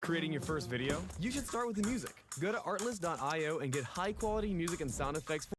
creating your first video? You should start with the music. Go to artlist.io and get high-quality music and sound effects for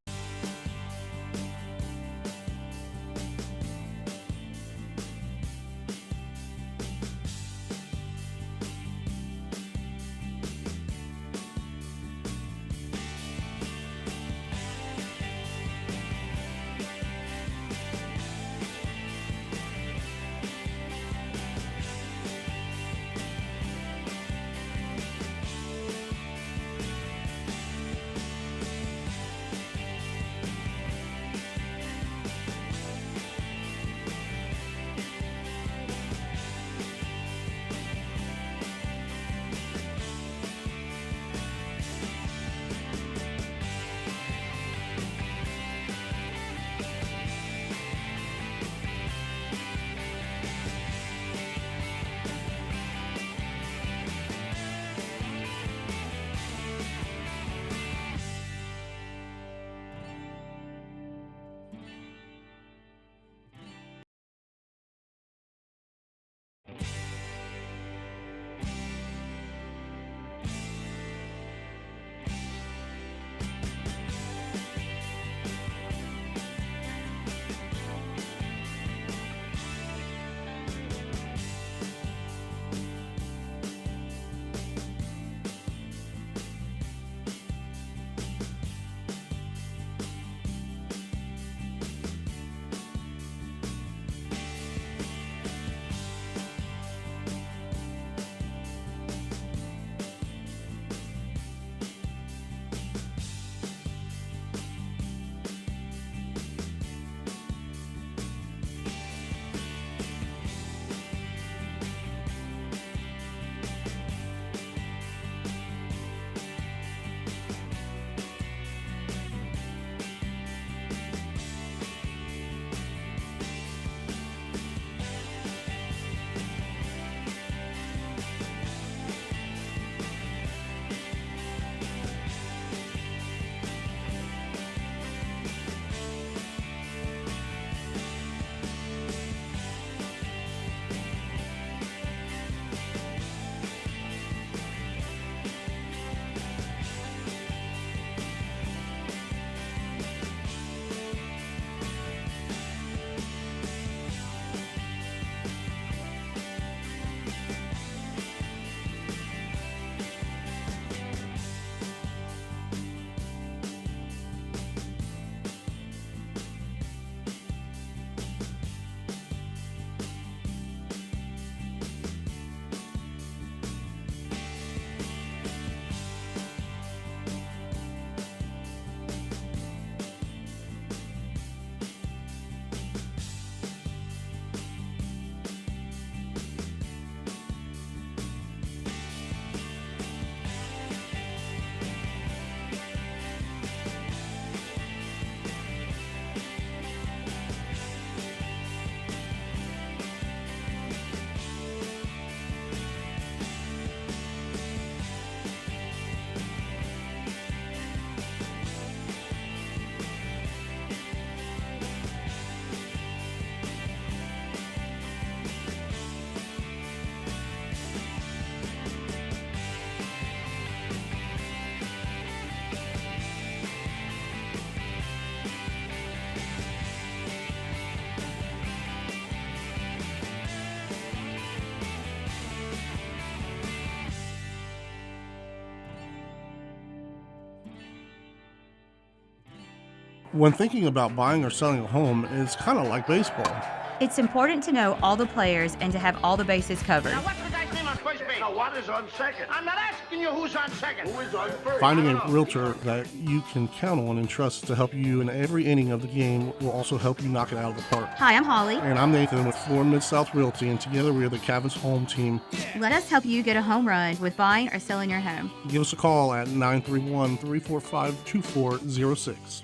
When thinking about buying or selling a home, it's kind of like baseball. It's important to know all the players and to have all the bases covered. Now, what's the guy's name on first base? Now, what is on second? I'm not asking you who's on second. Who is on first? Finding a realtor that you can count on and trust to help you in every inning of the game will also help you knock it out of the park. Hi, I'm Holly. And I'm Nathan with Flora Mid-South Realty, and together we are the Cabins Home Team. Let us help you get a home run with buying or selling your home. Give us a call at 931-345-2406.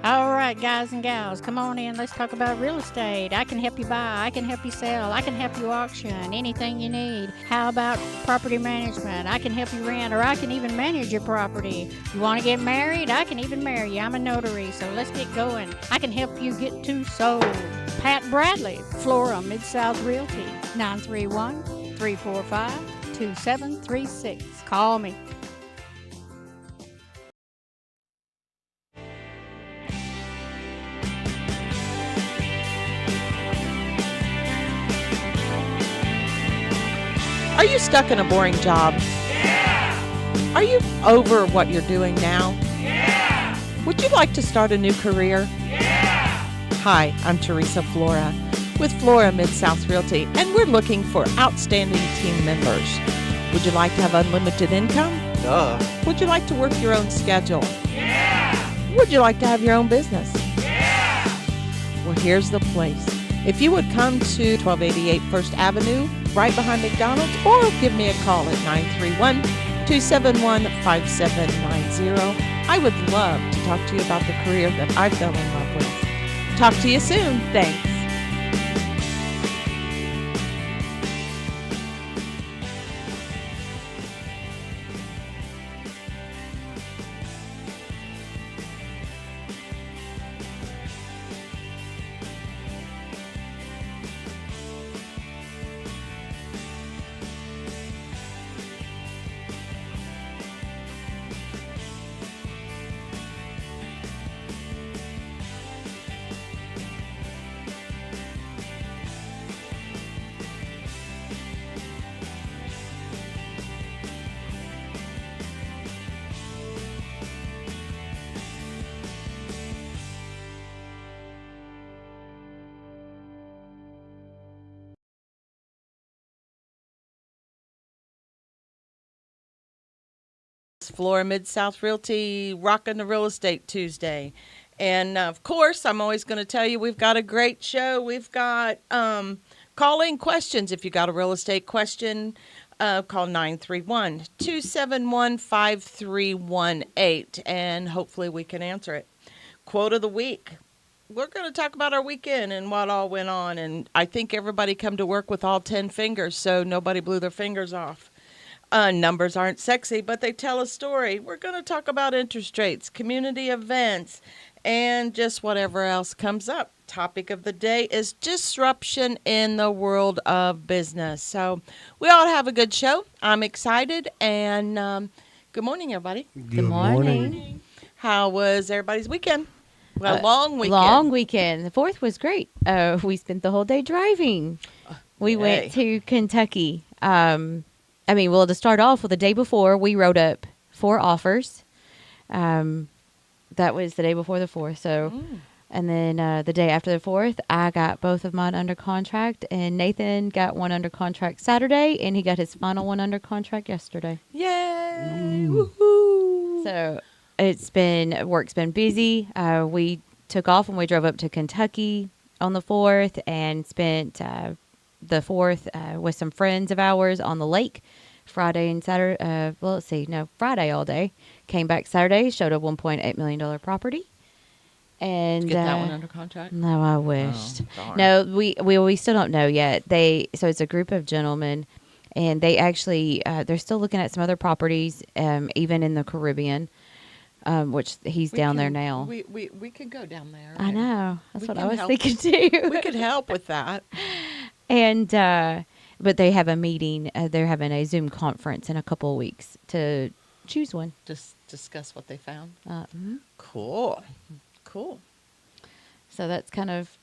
All right, guys and gals, come on in. Let's talk about real estate. I can help you buy. I can help you sell. I can help you auction. Anything you need. How about property management? I can help you rent, or I can even manage your property. You want to get married? I can even marry you. I'm a notary, so let's get going. I can help you get to sold. Pat Bradley, Flora Mid-South Realty, 931-345-2736. Call me. Are you stuck in a boring job? Yeah! Are you over what you're doing now? Yeah! Would you like to start a new career? Yeah! Hi, I'm Teresa Flora with Flora Mid-South Realty, and we're looking for outstanding team members. Would you like to have unlimited income? Duh. Would you like to work your own schedule? Yeah! Would you like to have your own business? Yeah! Well, here's the place. If you would come to 1288 First Avenue, right behind McDonald's, or give me a call at 931-271-5790. I would love to talk to you about the career that I fell in love with. Talk to you soon. Thanks. Flora Mid-South Realty, rocking the real estate Tuesday. And of course, I'm always going to tell you we've got a great show. We've got call-in questions. If you got a real estate question, call 931-271-5318, and hopefully we can answer it. Quote of the week. We're going to talk about our weekend and what all went on. And I think everybody come to work with all 10 fingers, so nobody blew their fingers off. Numbers aren't sexy, but they tell a story. We're going to talk about interest rates, community events, and just whatever else comes up. Topic of the day is disruption in the world of business. So we all have a good show. I'm excited, and good morning, everybody. Good morning. How was everybody's weekend? Well, long weekend. Long weekend. The 4th was great. We spent the whole day driving. We went to Kentucky. To start off with, the day before, we wrote up 4 offers. That was the day before the 4th. So, and then the day after the 4th, I got both of mine under contract, and Nathan got one under contract Saturday, and he got his final one under contract yesterday. Yay! Woohoo! So work's been busy. We took off and we drove up to Kentucky on the 4th and spent the 4th with some friends of ours on the lake Friday and Saturday. Friday all day. Came back Saturday, showed a $1.8 million property. And Did you get that one under contract? No, I wished. Oh, no, we still don't know yet. So it's a group of gentlemen, and they actually they're still looking at some other properties, even in the Caribbean, which he's down there now. We could go down there. I know. That's what I was thinking too. We could help with that. And but they have a meeting. They're having a Zoom conference in a couple of weeks to choose one. Just discuss what they found. Cool. Cool. So that's kind of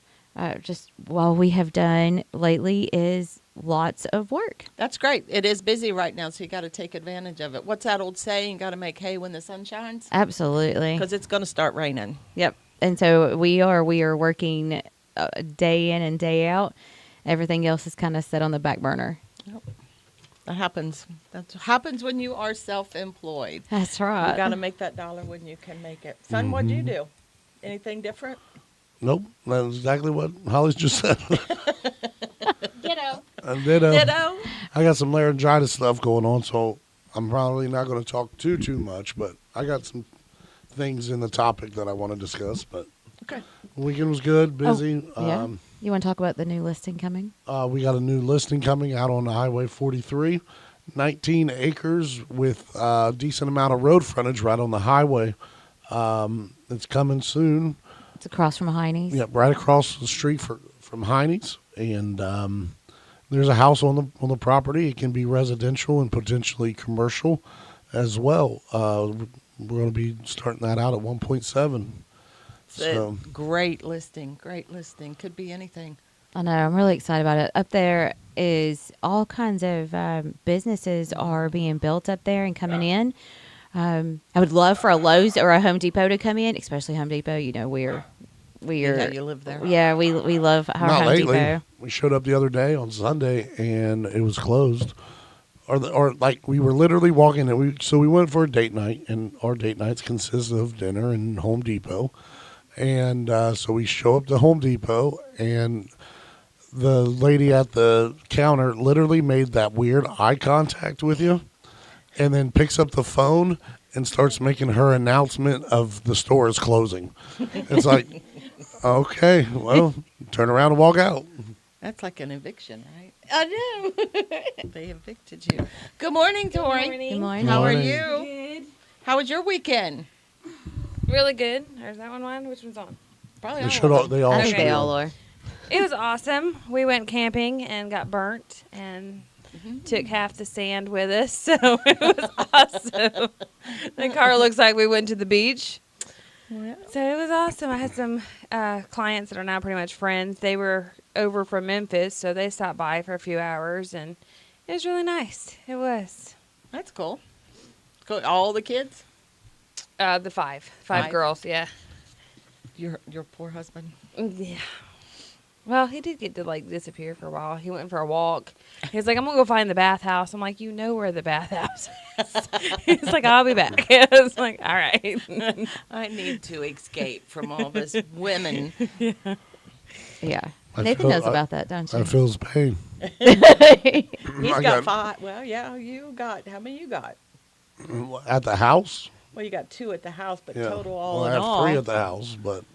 just what we have done lately is lots of work. That's great. It is busy right now, so you got to take advantage of it. What's that old saying? You got to make hay when the sun shines? Absolutely. Because it's going to start raining. Yep. And so we are working day in and day out. Everything else is kind of set on the back burner. Yep. That happens. That happens when you are self-employed. That's right. You got to make that dollar when you can make it. Son, what'd you do? Anything different? Nope. That's exactly what Holly's just said. Ditto. Ditto. I got some laryngitis stuff going on, so I'm probably not going to talk too much, but I got some things in the topic that I want to discuss, but Okay. weekend was good, busy. Yeah. You want to talk about the new listing coming? We got a new listing coming out on Highway 43, 19 acres with a decent amount of road frontage right on the highway. It's coming soon. It's across from Heine's. Yep, right across the street from Heine's, and there's a house on the property. It can be residential and potentially commercial as well. We're going to be starting that out at 1.7. So Great listing. Great listing. Could be anything. I know. I'm really excited about it. Up there is all kinds of businesses are being built up there and coming in. I would love for a Lowe's or a Home Depot to come in, especially Home Depot. You know, we're Yeah, you live there. Yeah, we love our not Home lately. Depot. We showed up the other day on Sunday and it was closed. Or like we were literally walking and we went for a date night, and our date nights consist of dinner and Home Depot. And so we show up to Home Depot, and the lady at the counter literally made that weird eye contact with you, and then picks up the phone and starts making her announcement of the store is closing. It's like, okay, well, turn around and walk out. That's like an eviction, right? I know. They evicted you. Good morning, Tori. Good morning. How are Morning. you? Good. How was your weekend? Really good. Or is that one on? Which one's on? Probably They all should of all, them. they all I should think they be all on. are. It was awesome. We went camping and got burnt and took half the sand with us. So it was awesome. The car looks like we went to the beach. So it was awesome. I had some clients that are now pretty much friends. They were over from Memphis, so they stopped by for a few hours, and it was really nice. It was. That's cool. Cool. All the kids? The five Five? girls, yeah. Your poor husband? Yeah. Well, he did get to like disappear for a while. He went for a walk. He was like, "I'm gonna go find the bathhouse." I'm like, "You know where the bathhouse is?" He's like, "I'll be back." I was like, "All right." I need to escape from all this women. Yeah. I Nathan feel- knows about that, don't I you? feel his pain. He's I got got- 5. Well, yeah, you got, how many you got? At the house? Well, you got 2 at the house, but Yeah. total all well, I in have all. 3 at the house, but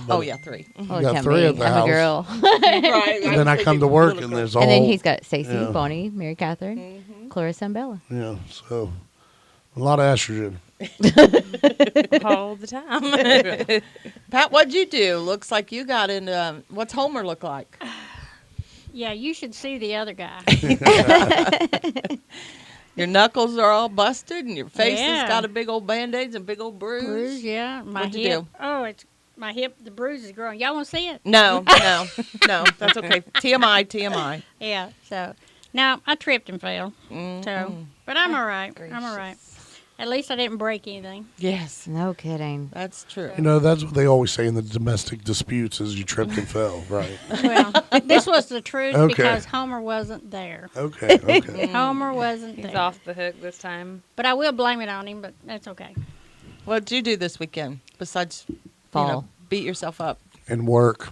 Oh, yeah, 3. Well, got it can't 3 be. at the I'm house. a girl. Right. and then I come to work and there's all And then he's got Stacey, Yeah. Bonnie, Mary Catherine, Clarissa, and Bella. yeah, so a lot of estrogen. All the time. Pat, what'd you do? Looks like you got in. What's Homer look like? Yeah, you should see the other guy. Your knuckles are all busted, and your face Yeah. has got a big old band-aids and big old bruise. Bruise, yeah. My What'd you hip. do? Oh, it's my hip. The bruise is growing. Y'all want to see it? No, no, that's okay. TMI. Yeah. So now I tripped and fell. So, but I'm all right. I'm all right. At least I didn't break anything. Yes, No kidding. that's true. You know, that's what they always say in the domestic disputes is you tripped and fell, right? Well, this was the truth Okay. because Homer wasn't there. Okay, okay. Homer wasn't He's there. off the hook this time. But I will blame it on him. But that's okay. What'd you do this weekend besides Fall. beat yourself up? And work.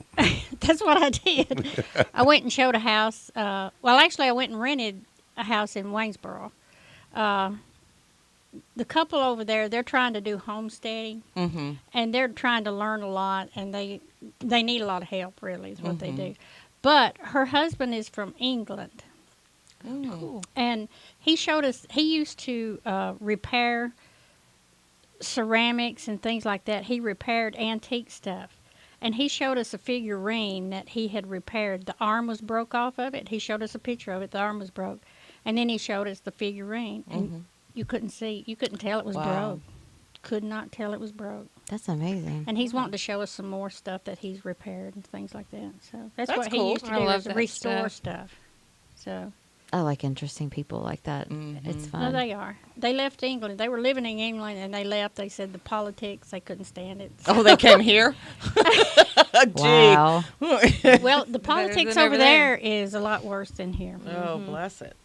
That's what I did. I went and showed a house. Well, actually, I went and rented a house in Waynesboro. The couple over there, they're trying to do homesteading, Mm-hmm. and they're trying to learn a lot, and they need a lot of help. Really, is what they do. But her husband is from England, and he showed us. He used to repair ceramics and things like that. He repaired antique stuff. And he showed us a figurine that he had repaired. The arm was broke off of it. He showed us a picture of it. The arm was broke. And then he showed us the figurine. And you couldn't tell it was Wow. broke. Could not tell it was broke. That's amazing. And he's wanting to show us some more stuff that he's repaired and things like that. So that's That's what cool. he used to I do, love is that restore stuff. stuff. So, I like interesting people like that. It's no, fun. they are. They left England. They were living in England, and they left. They said the politics, they couldn't stand it. Oh, they came here? Wow. Well, the politics than over over there is a lot worse than here. Oh, bless it.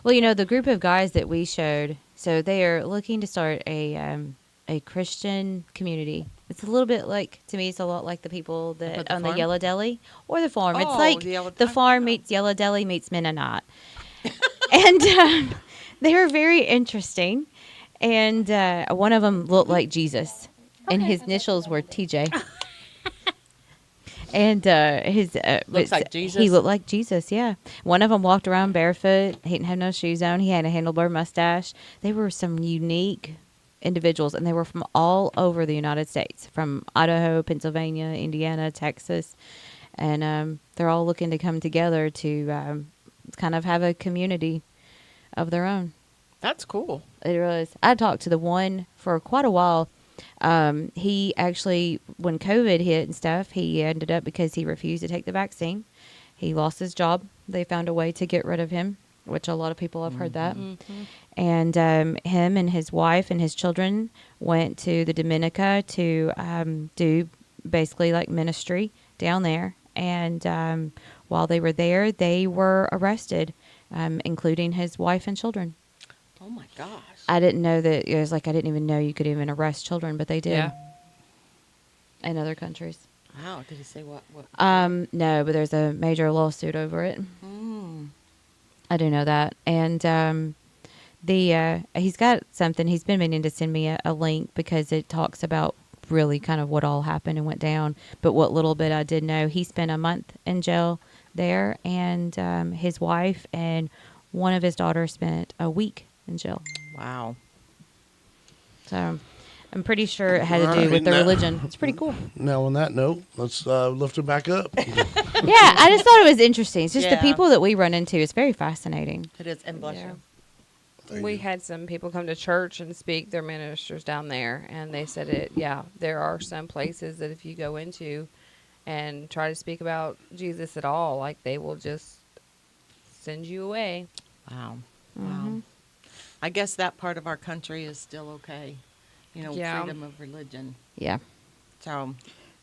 Well, you know, the group of guys that we showed, so they are looking to start a Christian community. It's a little bit like, to me, it's a lot like the people At that the own the farm? Yellow Deli or the farm. It's Oh, like the Yellow- the farm yeah. meets Yellow Deli meets Mennonite. And they are very interesting. And one of them looked like Jesus, and his initials were TJ. And his Looks like Jesus? He looked like Jesus. Yeah. One of them walked around barefoot. He didn't have no shoes on. He had a handlebar mustache. They were some unique individuals, and they were from all over the United States, from Idaho, Pennsylvania, Indiana, Texas, and they're all looking to come together to kind of have a community of their own. That's cool. It really is. I talked to the one for quite a while. He actually, when COVID hit and stuff, he ended up, because he refused to take the vaccine, he lost his job. They found a way to get rid of him, which a lot of people have heard that. And him and his wife and his children went to the Dominica to do basically like ministry down there. And while they were there, they were arrested, including his wife and children. Oh my gosh. I didn't know that. It was like I didn't even know you could even arrest children, but they did. Yeah. In other countries. Wow. Did he say what? No, but there's a major lawsuit over it. I do know that. And he's got something. He's been meaning to send me a link, because it talks about really kind of what all happened and went down. But what little bit I did know, he spent a month in jail there, and his wife and one of his daughters spent a week in jail. Wow. So I'm pretty sure it had to do Alright, with the now- religion. It's pretty cool. Now, on that note, let's lift it back up. Yeah, I just thought it was interesting. It's just the Yeah. people that we run into. It's very fascinating. It is. And bless Yeah. you. We had some people come to church and speak, their ministers down there, and they said there are some places that if you go into and try to speak about Jesus at all, like they will just send you away. Wow. Wow. I guess that part of our country is still okay. You know, Yeah. freedom of religion. Yeah. So,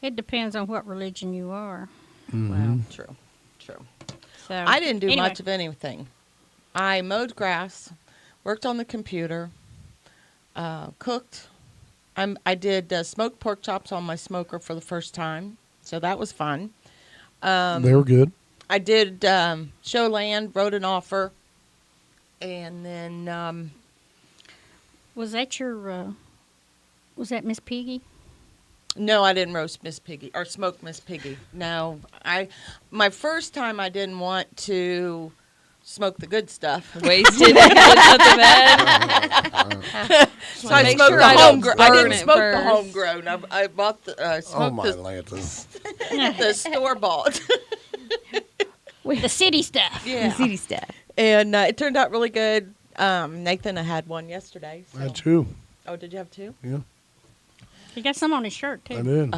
It depends on what religion you are. wow. True. True. So I didn't do anyway. much of anything. I mowed grass, worked on the computer, cooked. I did smoked pork chops on my smoker for the first time, so that was fun. They were good. I did show land, wrote an offer, and then Was that your? Was that Miss Piggy? no, I didn't roast Miss Piggy or smoke Miss Piggy. No, my first time I didn't want to smoke the good stuff. Wasted it, not the bad. So I Make smoked sure the I don't homegrown. I burn didn't it smoke the first. homegrown. I bought the Oh, smoked my the, lances. the store bought. The city stuff. Yeah, City stuff. and it turned out really good. Nathan, I had one yesterday. I So. had two. Oh, did you have two? Yeah, He got some on his shirt too. I did.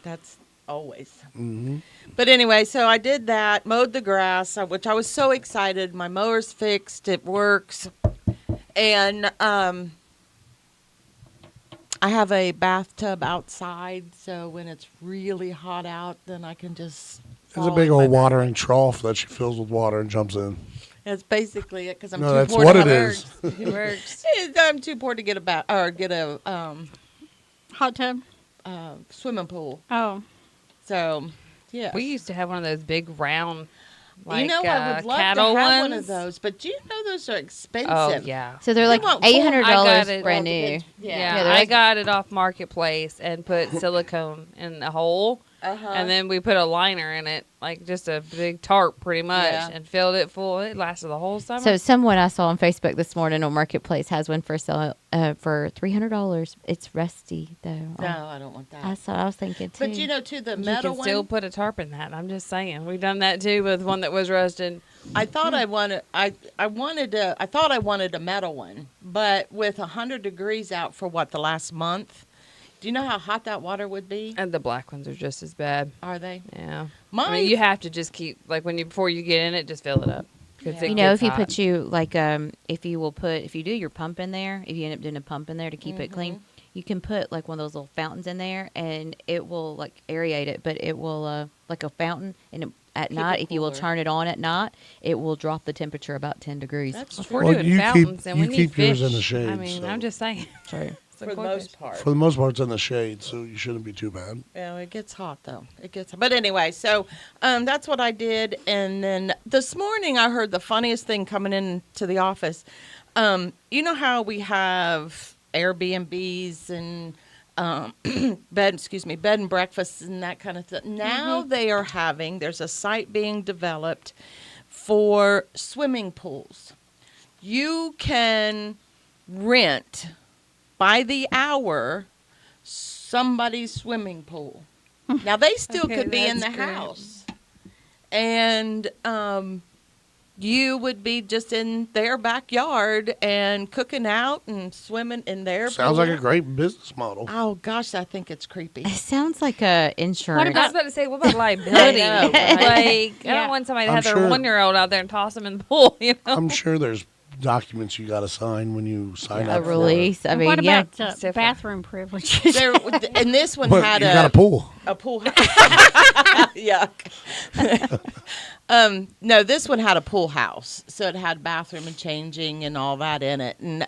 That's always. Mm-hmm. But anyway, so I did that, mowed the grass, which I was so excited. My mower's fixed, it works. And I have a bathtub outside, so when it's really hot out, then I can just. It's a fall big in my old watering trough that she fills with water and jumps in. That's basically it, because I'm No, too that's poor what to it have is. It works. I'm too poor to get a Hot tub. swimming pool. Oh, So, yeah. We used to have one of those big round, like you know, I would love to have cattle one of ones. those, but you know those are expensive. Oh yeah. So they're like want full- $800 I got it brand all new. depends- Yeah, Yeah, they're I like- got it off Marketplace and put silicone in the hole, and then we put a liner in it, like just a big tarp, pretty much, Yeah. and filled it full. It lasted the whole summer. So someone I saw on Facebook this morning on Marketplace has one for sale for $300. It's rusty though. No, I don't want that. That's what I was thinking too. But you know, too, the you metal can one. still put a tarp in that. I'm just saying, we've done that too with one that was rusted. I thought I wanted. I thought I wanted a metal one, but with 100 degrees out for what, the last month. Do you know how hot that water would be? And the black ones are just as bad. Are they? Yeah. My, I mean, you have to just keep, like, before you get in it, just fill it up. 'Cause Yeah. it you know, gets if you hot. put if you do your pump in there, if you end up doing a pump in there to keep it clean, you can put like one of those little fountains in there, and it will like aerate it, but it will like a fountain, and at Keep night, it if you will cooler. turn it on at night, it will drop the temperature about 10 degrees. That's If true. we're Well, doing you fountains, keep- and you we need keep yours fish. in the shade, I mean, so. I'm just saying. True. The for the koi most fish. part. For the most part, it's in the shade, so you shouldn't be too bad. Yeah, it gets hot though. But anyway, so that's what I did. And then this morning I heard the funniest thing coming into the office. You know how we have Airbnbs and bed and breakfasts and that kind of thing. Now they are there's a site being developed for swimming pools. You can rent by the hour somebody's swimming pool. Now they still Okay, could be in the that's great. house, and you would be just in their backyard and cooking out and swimming in their Sounds pool. like a great business model. Oh gosh, I think it's creepy. It sounds like a insurance. I was about to say, what about liability? I know, right? Like, I Yeah. don't want somebody to I'm have their sure- 1-year-old out there and toss them in the pool. You know, I'm sure there's documents you got to sign when you sign a up for it. release. I And mean, what yeah. about It's different. bathroom privileges? There, and this one But had you got a pool. a pool. Yuck. No, this one had a pool house, so it had bathroom and changing and all that in it. And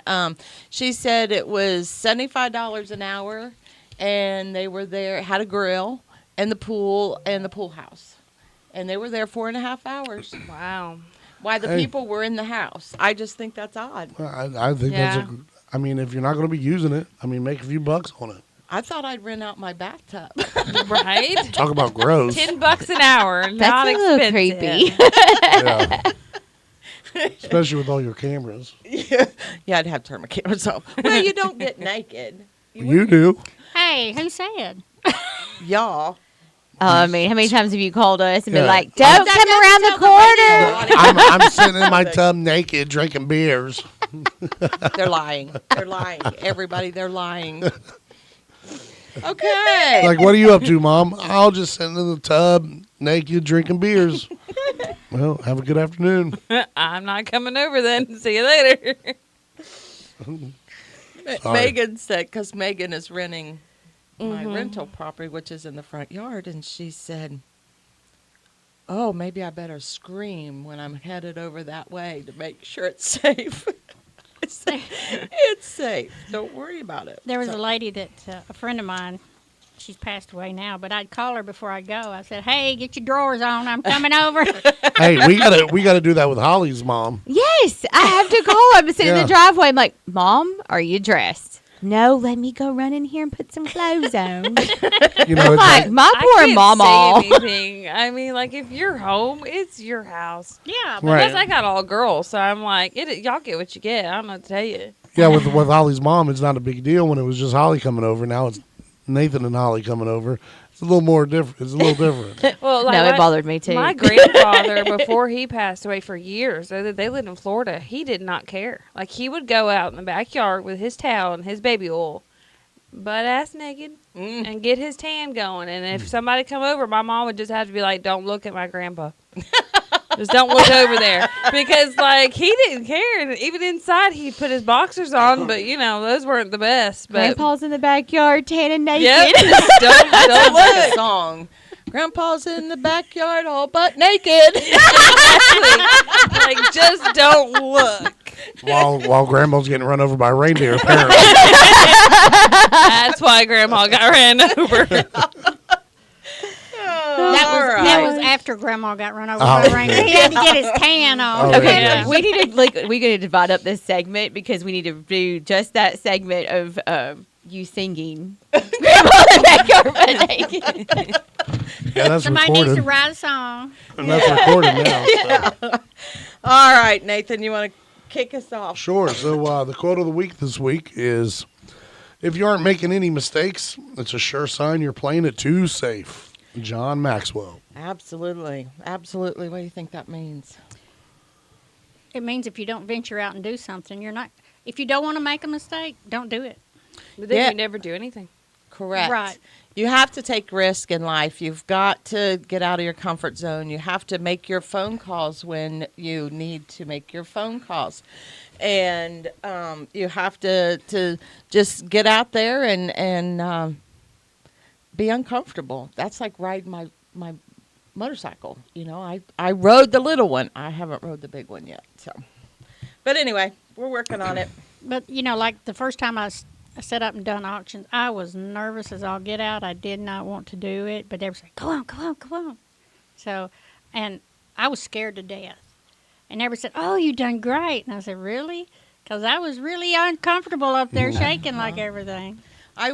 she said it was $75 an hour, and they were there. Had a grill and the pool house, and they were there 4.5 hours. wow. While the Hey. people were in the house, I just think that's odd. I think that's Yeah. I mean, if you're not going to be using it, I mean, make a few bucks on it. I thought I'd rent out my bathtub. Right? Talk about gross. $10 an hour. That's not a little expensive. creepy. Yeah. Especially with all your cameras. Yeah, I'd have to turn my cameras off. Well, you don't get naked. You do. Hey, who said? Y'all. I mean, how many times have you called us and been Yeah. like, don't come around the corner? I'm sitting in my tub naked drinking beers. They're lying. They're lying. Everybody, they're lying. Okay. Like, what are you up to, Mom? I'll just sit in the tub naked drinking beers. Well, have a good afternoon. I'm not coming over then. See you later. Sorry. Megan said, because Megan is renting my rental property, which is in the front yard, and she said, oh, maybe I better scream when I'm headed over that way to make sure it's safe. It's safe. Don't worry about it. There was So- a lady that a friend of mine. She's passed away now, but I'd call her before I go. I said, "Hey, get your drawers on. I'm coming over." Hey, we gotta do that with Holly's mom. Yes, I have to call. I'm sitting in Yeah. the driveway. I'm like, Mom, are you dressed? No, let me go run in here and put some clothes on. You know, it's Like, like, my I poor can't mama. say anything. I mean, like, if you're home, it's your house. Yeah, but Right. Plus, I got all girls, so I'm like, y'all get what you get. I don't know what to tell you. yeah, with Holly's mom, it's not a big deal when it was just Holly coming over. Now it's Nathan and Holly coming over. It's a little more different. It's a little different. Well, No, it bothered me too. My grandfather, before he passed away for years, they lived in Florida. He did not care. Like, he would go out in the backyard with his towel and his baby oil, butt ass naked, and get his tan going. And if somebody come over, my mom would just have to be like, "Don't look at my grandpa." Just don't look over there, because like he didn't care, and even inside he'd put his boxers on, but you know those weren't the best. But Grandpa's in the backyard, tanning naked. yep, just don't Sounds like a look. song. Grandpa's in the backyard all butt naked. Like, just don't look. while Grandma's getting run over by a reindeer, apparently. That's why Grandma got ran over. that was after Grandma got run over Oh, by a reindeer. okay. He had to get his tan on. Oh, Okay, Yeah. we need to we got to divide up this segment because we need to do just that segment of you singing. Grandma in the backyard, butt naked. Yeah, that's Somebody needs to recorded. write a song. And that's recorded now. So. All right, Nathan, you want to kick us off? Sure. So the quote of the week this week is, if you aren't making any mistakes, it's a sure sign you're playing it too safe. John Maxwell. Absolutely. Absolutely. What do you think that means? It means if you don't venture out and do something, you're not. If you don't want to make a mistake, don't do it. But then Yeah. you never do anything. Correct. Right. You have to take risk in life. You've got to get out of your comfort zone. You have to make your phone calls when you need to make your phone calls. And you have to just get out there and be uncomfortable. That's like riding my motorcycle. You know, I rode the little one. I haven't rode the big one yet. So, but anyway, we're working on it. But like the first time I set up and done auctions. I was nervous as all get out. I did not want to do it, but they were saying, "Go on, go on, go on." So, and I was scared to death. And everybody said, "Oh, you done great." And I said, "Really?" Because I was really uncomfortable up there shaking like everything. I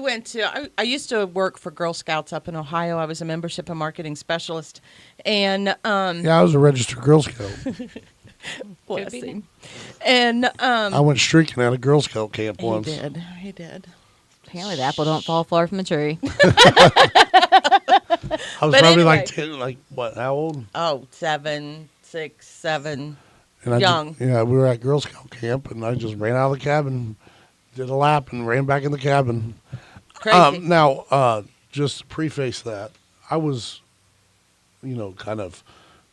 used to work for Girl Scouts up in Ohio. I was a membership and marketing specialist. And, Yeah, I was a registered Girl Scout. bless him. And, I went streaking out of Girl Scout camp once. He did. Apparently, the apple don't fall far from the tree. I was But probably anyway. like 10, like what, how old? Oh, 7, 6, 7. And I Young. yeah, we were at Girl Scout camp, and I just ran out of the cabin, did a lap, and ran back in the cabin. Crazy. Now, just to preface that, I was, kind of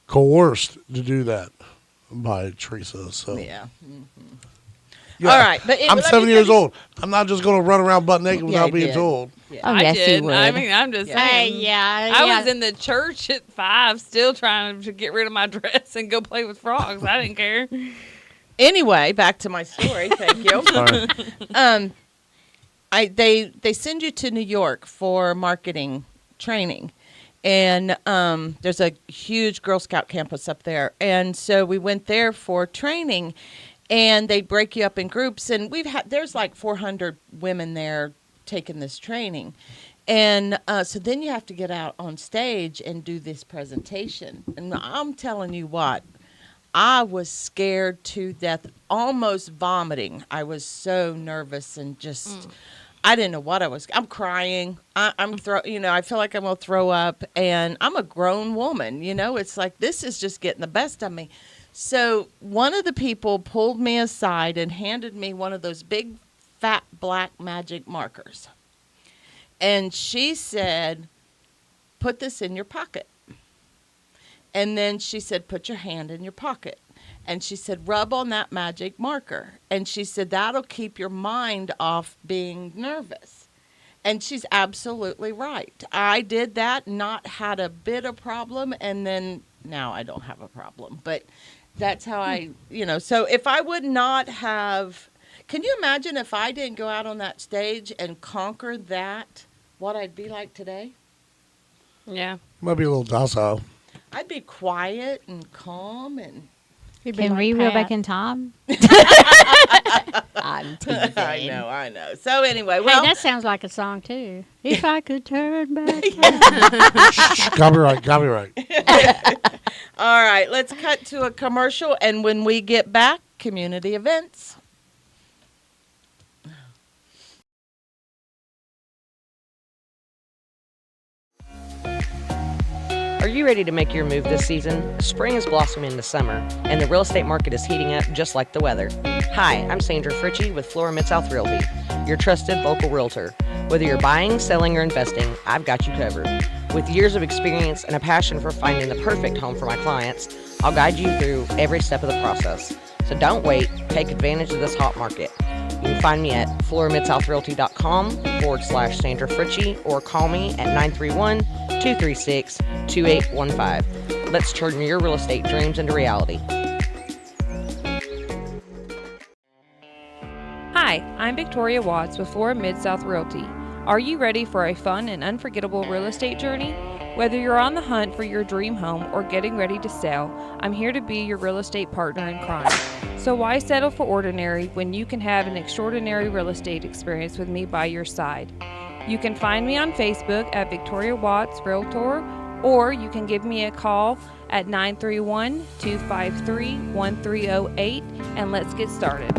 coerced to do that by Teresa. So Yeah. Yeah, All right, but I'm 7 years old. I'm not just going to run around butt naked Yeah, without you being did. told. Oh, I yes, did. you would. I mean, I'm just Yeah. Hey, saying. yeah. I yeah. was in the church at 5, still trying to get rid of my dress and go play with frogs. I didn't care. Anyway, back to my story. Thank you. Sorry. They send you to New York for marketing training, and there's a huge Girl Scout campus up there, and so we went there for training, and they break you up in groups, and there's like 400 women there taking this training, and so then you have to get out on stage and do this presentation, and I'm telling you what. I was scared to death, almost vomiting. I was so nervous and just, I didn't know what I'm crying. I feel like I'm going to throw up, and I'm a grown woman. It's like, this is just getting the best of me. So one of the people pulled me aside and handed me one of those big, fat, black magic markers. And she said, "Put this in your pocket." And then she said, "Put your hand in your pocket." And she said, "Rub on that magic marker." And she said, "That'll keep your mind off being nervous." And she's absolutely right. I did that, not had a bit of problem, and then now I don't have a problem. But that's how so if I would not have, can you imagine if I didn't go out on that stage and conquer that, what I'd be like today? Yeah. Might be a little docile. I'd be quiet and calm and You'd be Can like we reel Pat. back in time? I'm teasing. I know. So anyway, Hey, well, that sounds like a song too. If I could turn back. Shh, copyright. all right, let's cut to a commercial, and when we get back, community events. Are you ready to make your move this season? Spring is blossoming into summer, and the real estate market is heating up just like the weather. Hi, I'm Sandra Fritchie with Flora Mid-South Realty, your trusted local realtor. Whether you're buying, selling, or investing, I've got you covered. With years of experience and a passion for finding the perfect home for my clients, I'll guide you through every step of the process. So don't wait. Take advantage of this hot market. You can find me at floramidsoutrealty.com/Sandra Fritchie or call me at 931-236-2815. Let's turn your real estate dreams into reality. Hi, I'm Victoria Watts with Flora Mid-South Realty. Are you ready for a fun and unforgettable real estate journey? Whether you're on the hunt for your dream home or getting ready to sell, I'm here to be your real estate partner in crime. So why settle for ordinary when you can have an extraordinary real estate experience with me by your side? You can find me on Facebook at Victoria Watts Realtor, or you can give me a call at 931-253-1308, and let's get started.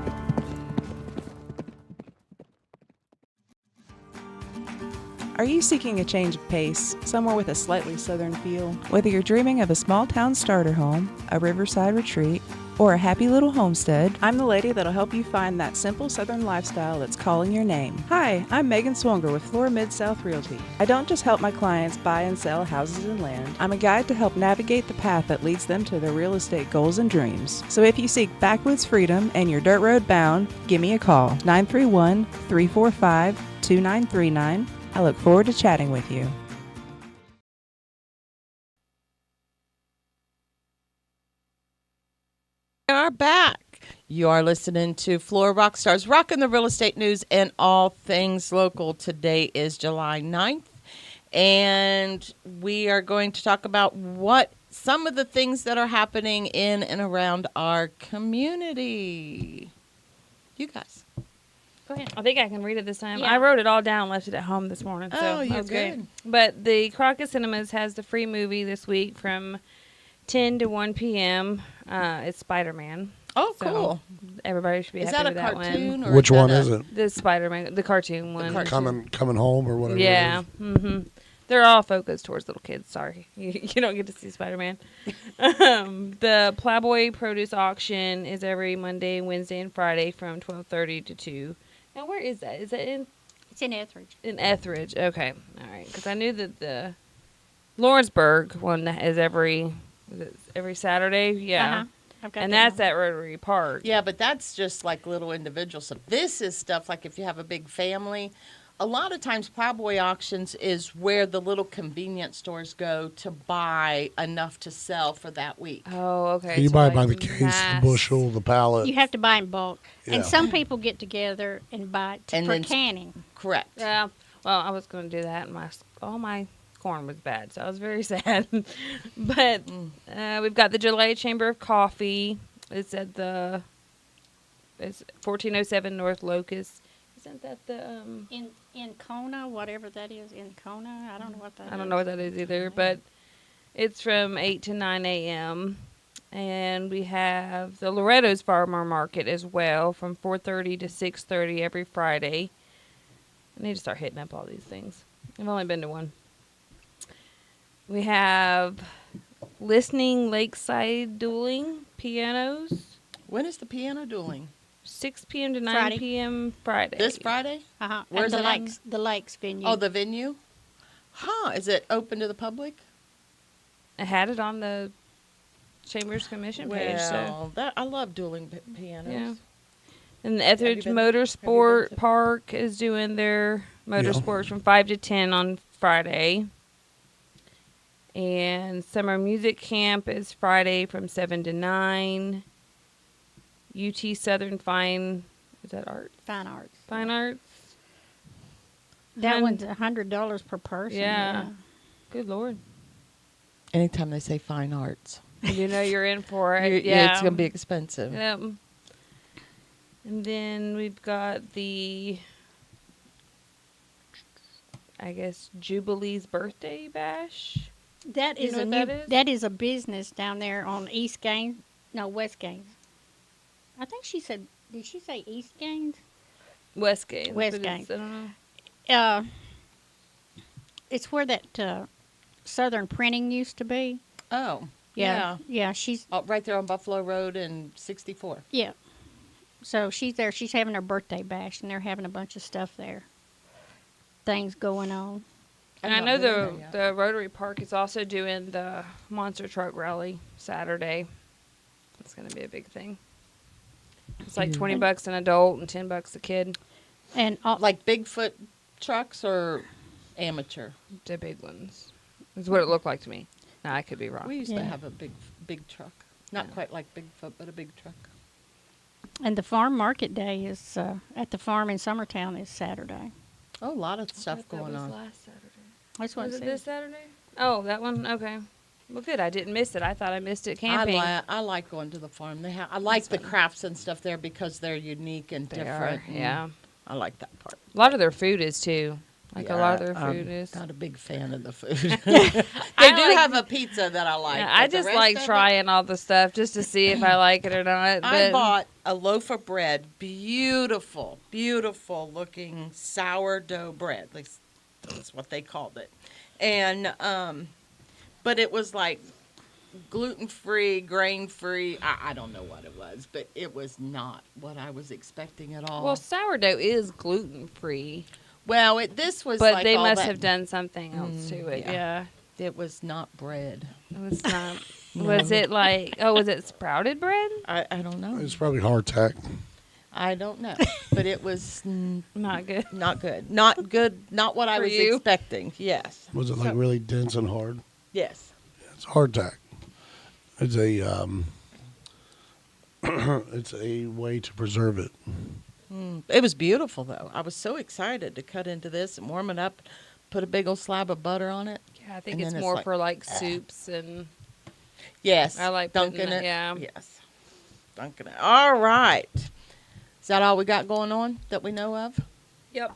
Are you seeking a change of pace, somewhere with a slightly southern feel? Whether you're dreaming of a small town starter home, a riverside retreat, or a happy little homestead, I'm the lady that'll help you find that simple southern lifestyle that's calling your name. Hi, I'm Megan Swonger with Flora Mid-South Realty. I don't just help my clients buy and sell houses and land. I'm a guide to help navigate the path that leads them to their real estate goals and dreams. So if you seek backwoods freedom and you're dirt road bound, give me a call, 931-345-2939. I look forward to chatting with you. We are back. You are listening to Flora Rockstars, rocking the real estate news and all things local. Today is July 9th, and we are going to talk about some of the things that are happening in and around our community. You guys. Go ahead. I think I can read it this time. Yeah. I wrote it all down, left it at home this morning. So Oh, that you're was great. good. But the Crockett Cinemas has the free movie this week from 10 to 1 p.m. It's Spider-Man. Oh, So cool. Everybody should be Is happy that a with that cartoon? one. Or Which one that is it? The Spider-Man, the cartoon one. Coming home or whatever. Yeah. It is. Mm-hmm. They're all focused towards little kids. Sorry. You don't get to see Spider-Man. The Plowboy Produce Auction is every Monday, Wednesday, and Friday from 12:30 to 2. Now, where is that? Is that It's in Etheridge. in Etheridge? Okay. All right. Because I knew that the Lawrenceburg one is every Saturday. Yeah. Uh-huh. I've got And that that's one. at Rotary Park. Yeah, but that's just like little individual stuff. This is stuff like if you have a big family. A lot of times, Plowboy Auctions is where the little convenience stores go to buy enough to sell for that week. Oh, okay. You so buy like by the case, mass. the bushel, the pallet. You have to buy in bulk. Yeah. And some people get together and buy it And for then canning. Correct. Yeah. Well, I was going to do that, and all my corn was bad, so I was very sad. But we've got the July Chamber of Coffee. It's at it's 1407 North Locust. Isn't that the In Kona, whatever that is, in Kona. I don't know what that is. I don't know what that is either, but it's from 8 to 9 a.m. And we have the Loretto's Farmer Market as well from 4:30 to 6:30 every Friday. I need to start hitting up all these things. I've only been to one. We have Listening Lakeside Dueling Pianos, When is the piano dueling? 6 p.m. to 9 Friday. p.m. Friday. This Friday? Uh-huh. Where's At it on? the Lakes venue. Oh, the venue? Huh. Is it open to the public? I had it on the Chambers Commission page. So. I love dueling pianos. Yeah. And the Etheridge been- have you Motorsport been to- Park is doing their motorsports from 5 to 10 on Friday. And Summer Music Camp is Friday from 7 to 9. UT Southern Fine, is that art? Fine Arts. Fine Arts? That Hun- one's $100 per person. Yeah. Good Lord. Anytime they say fine arts, You know you're in for it. yeah, it's going to be expensive. Yep. And then we've got the, I guess, Jubilee's Birthday Bash. That You is know a what new, that is? that is a business down there on East Gaines. No, West Gaines. I think she said, did she say East Gaines? Westgate. West but it's- Gate. I don't know. It's where that Southern Printing used to be. Oh, Yeah. Yeah, she's, Oh, right there on Buffalo Road and 64. yeah. So she's there. She's having her birthday bash, and they're having a bunch of stuff there. Things going on. And I know the Rotary Park is also doing the Monster Truck Rally Saturday. It's going to be a big thing. It's like $20 an adult and $10 a kid. And Like Bigfoot trucks or amateur? The big ones. Is what it looked like to me. Now, I could be wrong. We used to Yeah. have a big truck. Not quite like Bigfoot, but a big truck. And the farm market day is at the farm in Summertown is Saturday. Oh, a lot of stuff That going was on. last Saturday. That's what Was it it says. this Saturday? Oh, that one? Okay. Well, good. I didn't miss it. I thought I missed it camping. I like going to the farm. I like the crafts and stuff there because they're unique and They different. are, yeah. I like that part. A lot of their food is, too. Like, a lot of their I'm food is. not a big fan of the food. They do like- have a pizza that I like. Yeah, I but the just rest like of it- trying all the stuff just to see if I like it or not. I But bought a loaf of bread, beautiful, beautiful looking sourdough bread. At least that's what they called it. And but it was like gluten-free, grain-free. I don't know what it was, but it was not what I was expecting at all. well, sourdough is gluten free, Well, this was but like they all must that- have done something else to it. yeah. Yeah, It was not bread. it was not. Was it like? Oh, was it sprouted bread? I don't know. It's probably hardtack. I don't know. But it was Not good. not good. Not good. Not what I For was you? expecting. Yes. Was it like really dense and hard? Yes. It's hardtack. It's a it's a way to preserve it. It was beautiful, though. I was so excited to cut into this and warm it up, put a big old slab of butter on it. Yeah, I think And it's then it's more like- for like soups and Yes. I like dunking putting it. it, yeah. Yes. Dunking it. All right. Is that all we got going on that we know of? Yep.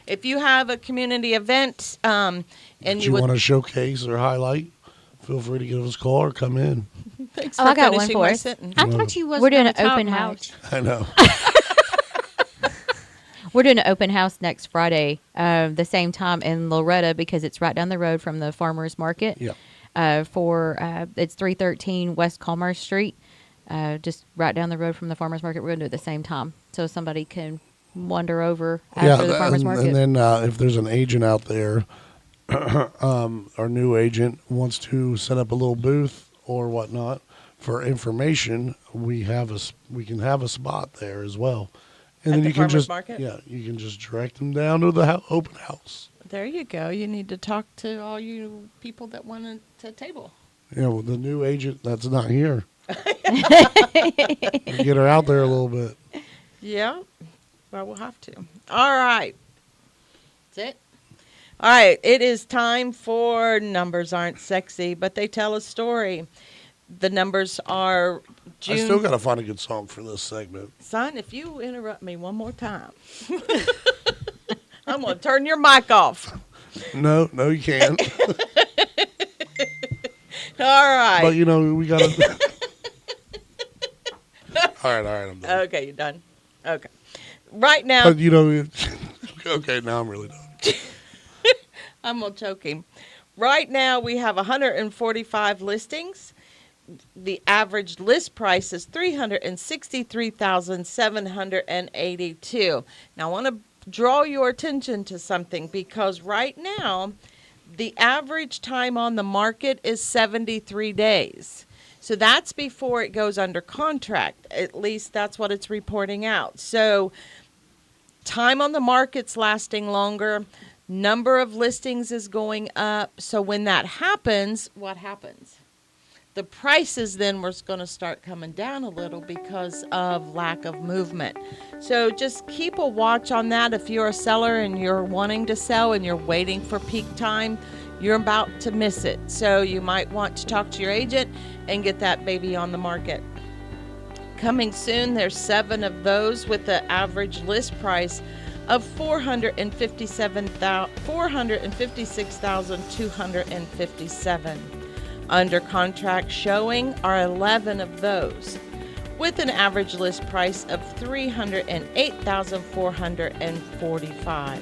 If you have a community event and If you you would want to showcase or highlight, feel free to give us a call or come in. Thanks Oh, for I got one finishing for my us. sentence. I thought you was We're doing gonna an talk open much. house. I know. We're doing an open house next Friday, the same time in Loretta because it's right down the road from the farmers market. Yeah. It's 313 West Commerce Street, just right down the road from the farmers market. We're going to do it at the same time, so somebody can wander over after the farmers market. And then if there's an agent out there, our new agent wants to set up a little booth or whatnot for information, we can have a spot there as well. And At then the you can farmers just market? you can just direct them down to the open house. There you go. You need to talk to all you people that want to table. You know, the new agent that's not here. Get her out there a little bit. Yeah. Well, we'll have to. All right. That's it. All right. It is time for Numbers Aren't Sexy, but they tell a story. The numbers are June. I still got to find a good song for this segment. Son, if you interrupt me one more time, I'm going to turn your mic off. No, you can't. All right. But, you know, we got to... All right, I'm done. Okay, you're done. Okay. Right now, But, you know, okay, now I'm really done. I'm going to choke him. Right now, we have 145 listings. The average list price is $363,782. Now, I want to draw your attention to something because right now, the average time on the market is 73 days. So that's before it goes under contract. At least that's what it's reporting out. So time on the market's lasting longer. Number of listings is going up. So when that happens, what happens? The prices then were going to start coming down a little because of lack of movement. So just keep a watch on that. If you're a seller and you're wanting to sell and you're waiting for peak time, you're about to miss it. So you might want to talk to your agent and get that baby on the market. Coming soon, there's 7 of those with the average list price of $456,257. Under contract showing are 11 of those, with an average list price of $308,445.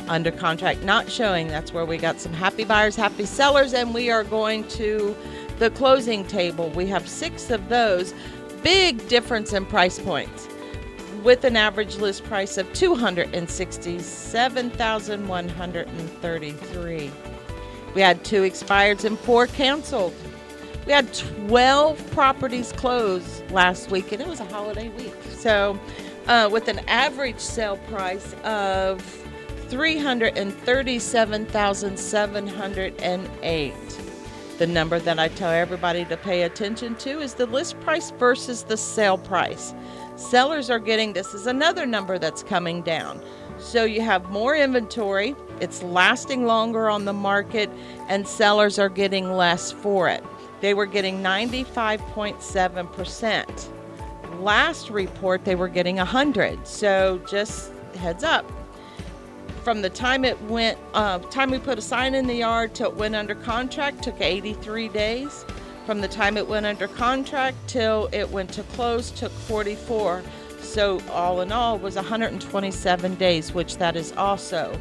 Under contract not showing, that's where we got some happy buyers, happy sellers, and we are going to the closing table. We have 6 of those. Big difference in price points, with an average list price of $267,133. We had 2 expired and 4 canceled. We had 12 properties closed last week, and it was a holiday week. So with an average sale price of $337,708. The number that I tell everybody to pay attention to is the list price versus the sale price. Sellers are getting, this is another number that's coming down. So you have more inventory, it's lasting longer on the market, and sellers are getting less for it. They were getting 95.7%. Last report, they were getting 100. So just heads up. From the time it went, time we put a sign in the yard till it went under contract took 83 days. From the time it went under contract till it went to close took 44. So all in all was 127 days, which that is also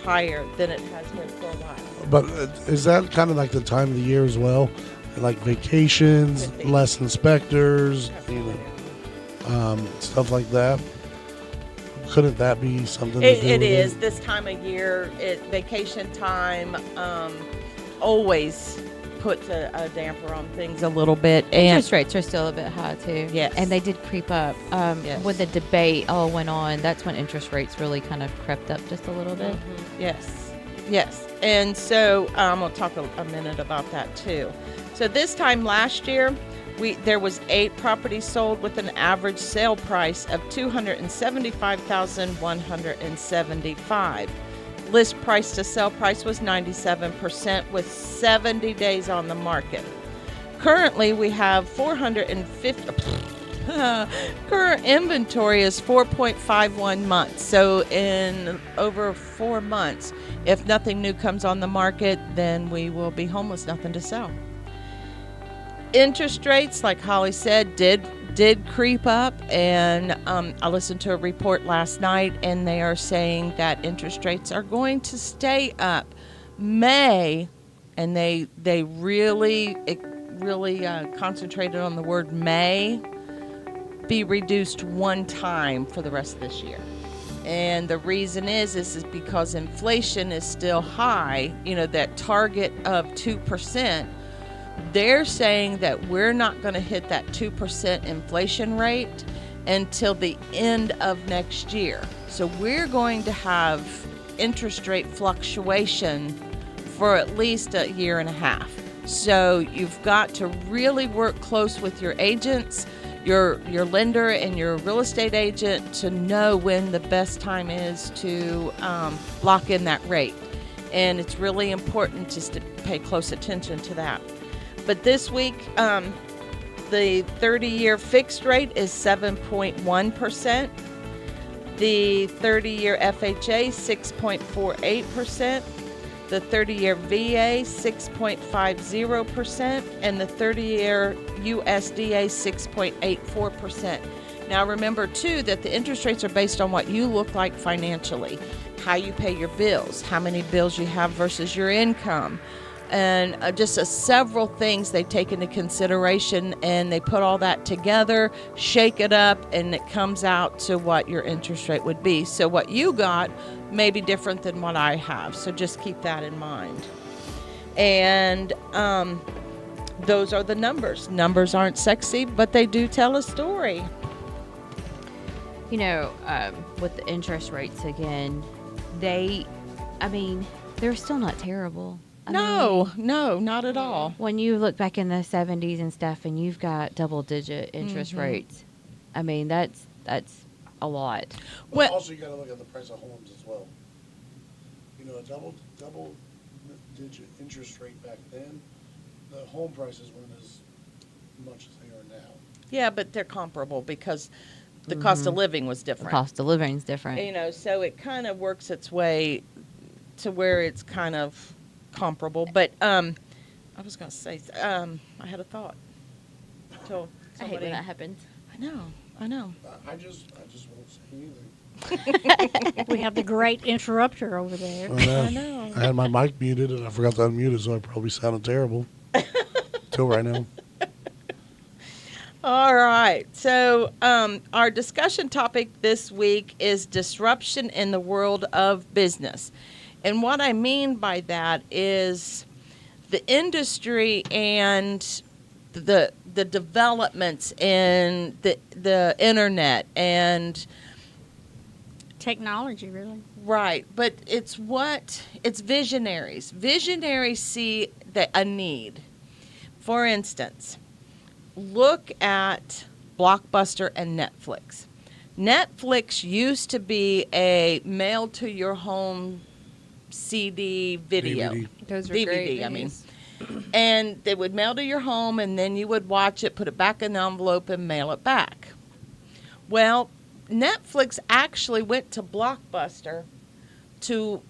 higher than it has been for a while. But is that kind of like the time of the year as well? Like vacations, Could be. less inspectors, you know, stuff like that? Couldn't that be something to do It with is this time of year. Vacation time always puts a damper on things a little bit. And Interest rates are still a bit high too. Yes. And they did creep up. Yes. When the debate all went on, that's when interest rates really kind of crept up just a little bit. Yes. And so I'm going to talk a minute about that too. So this time last year, There was 8 properties sold with an average sale price of $275,175. List price to sell price was 97% with 70 days on the market. Currently, we have 450. Current inventory is 4.51 months. So in over 4 months, if nothing new comes on the market, then we will be homeless, nothing to sell. Interest rates, like Holly said, did creep up, and I listened to a report last night, and they are saying that interest rates are going to stay up. May, and they really concentrated on the word may, be reduced one time for the rest of this year. And the reason is because inflation is still high, that target of 2%. They're saying that we're not going to hit that 2% inflation rate until the end of next year. So we're going to have interest rate fluctuation for at least a year and a half. So you've got to really work close with your agents, your lender, and your real estate agent to know when the best time is to lock in that rate. And it's really important just to pay close attention to that. But this week, the 30-year fixed rate is 7.1%. The 30-year FHA, 6.48%. The 30-year VA, 6.50%. And the 30-year USDA, 6.84%. Now remember, too, that the interest rates are based on what you look like financially, how you pay your bills, how many bills you have versus your income, and just several things they take into consideration, and they put all that together, shake it up, and it comes out to what your interest rate would be. So what you got may be different than what I have, so just keep that in mind. And those are the numbers. Numbers aren't sexy, but they do tell a story. With the interest rates again, they're still not terrible. No, not at all. When you look back in the 70s and stuff, and you've got double-digit interest rates, that's a lot. But also, you got to look at the price of homes as well. A double-digit interest rate back then, the home prices weren't as much as they are now. Yeah, but they're comparable because the cost of living was different. The cost of living is different. So it kind of works its way to where it's kind of comparable. But I was going to say, I had a thought. Until I hate when that happens. I know. I just won't say anything. We have the great interrupter over there. I know. I had my mic muted, and I forgot to unmute it, so I probably sounded terrible. Till right now. All right. So our discussion topic this week is disruption in the world of business. And what I mean by that is the industry and the developments in the internet and Technology, really. right. But it's visionaries. Visionaries see a need. For instance, look at Blockbuster and Netflix. Netflix used to be a mail to your home CD video. DVD. Those are DVD, great. I mean. And they would mail to your home, and then you would watch it, put it back in the envelope, and mail it back. Well, Netflix actually went to Blockbuster to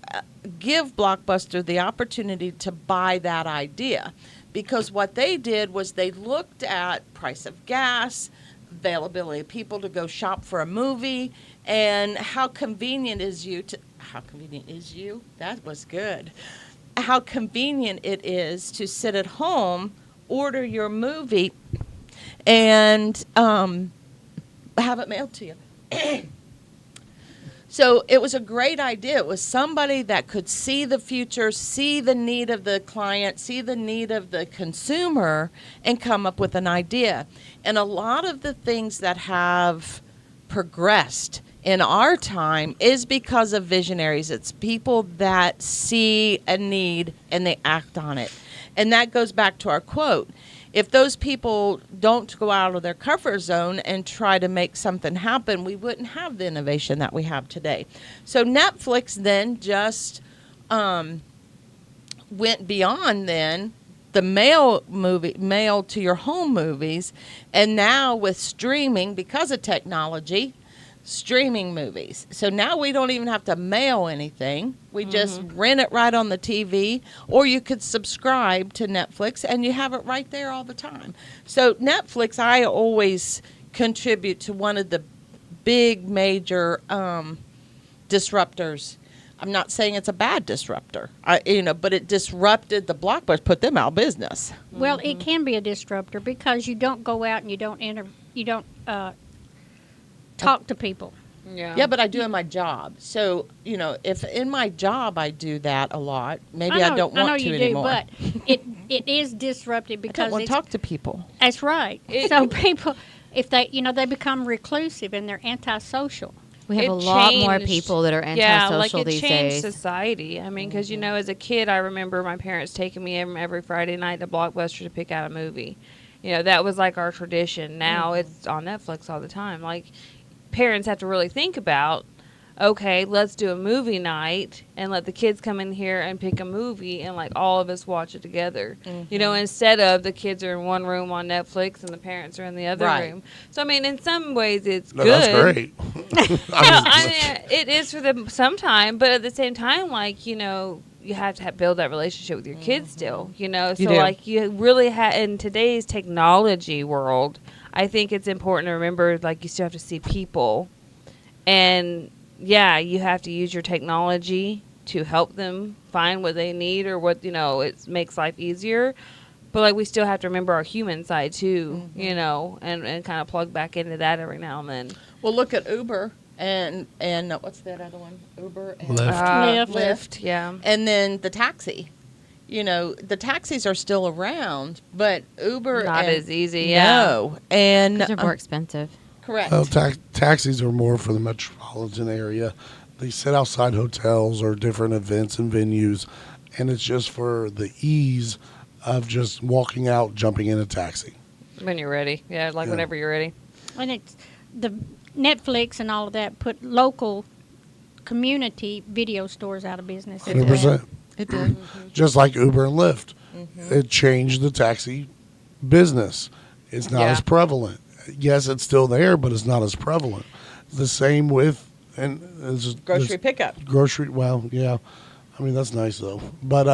give Blockbuster the opportunity to buy that idea. Because what they did was they looked at price of gas, availability of people to go shop for a movie, and how convenient is you? That was good. How convenient it is to sit at home, order your movie, and have it mailed to you. So it was a great idea. It was somebody that could see the future, see the need of the client, see the need of the consumer, and come up with an idea. And a lot of the things that have progressed in our time is because of visionaries. It's people that see a need and they act on it. And that goes back to our quote. if those people don't go out of their comfort zone and try to make something happen, we wouldn't have the innovation that we have today. So Netflix then just went beyond then the mail to your home movies, and now with streaming, because of technology, streaming movies. So now we don't even have to mail anything. We just rent it right on the TV, or you could subscribe to Netflix and you have it right there all the time. So Netflix, I always contribute to one of the big major disruptors. I'm not saying it's a bad disruptor, but it disrupted the blockbusters, put them out of business. Well, it can be a disruptor because you don't go out and you don't talk to people. Yeah, but I do in my job. So, if in my job I do that a lot, maybe I don't want to anymore. But it is disruptive I because don't want to talk to people. That's right. So people, if they become reclusive and they're antisocial. We have a lot more changed- people that are Yeah, antisocial like it these changed days. society. I mean, because as a kid, I remember my parents taking me every Friday night to Blockbuster to pick out a movie. That was like our tradition. Now it's on Netflix all the time. Like, parents have to really think about, okay, let's do a movie night and let the kids come in here and pick a movie and like all of us watch it together. Instead of the kids are in one room on Netflix and the parents are in the other room. So I mean, in some ways it's good. That's great. It is for them sometime, but at the same time, like, you have to build that relationship with your kids still, so do. like you really in today's technology world, I think it's important to remember, like, you still have to see people, and you have to use your technology to help them find what they need or what, it makes life easier. But, like, we still have to remember our human side, too, and kind of plug back into that every now and then. Well, look at Uber and what's that other one? Uber and Lyft, yeah. And then the taxi. The taxis are still around, but Uber Not as easy, No. And They're more expensive. correct. Well, taxis are more for the metropolitan area. They sit outside hotels or different events and venues, and it's just for the ease of just walking out, jumping in a taxi. When you're ready. Yeah, like whenever you're ready. And it's the Netflix and all of that put local community video stores out of business. 100%. It did. Just like Uber and Lyft. It changed the taxi business. It's not as prevalent. Yes, it's still there, but it's not as prevalent. The same with Grocery pickup. Well, yeah. I mean, that's nice, though. But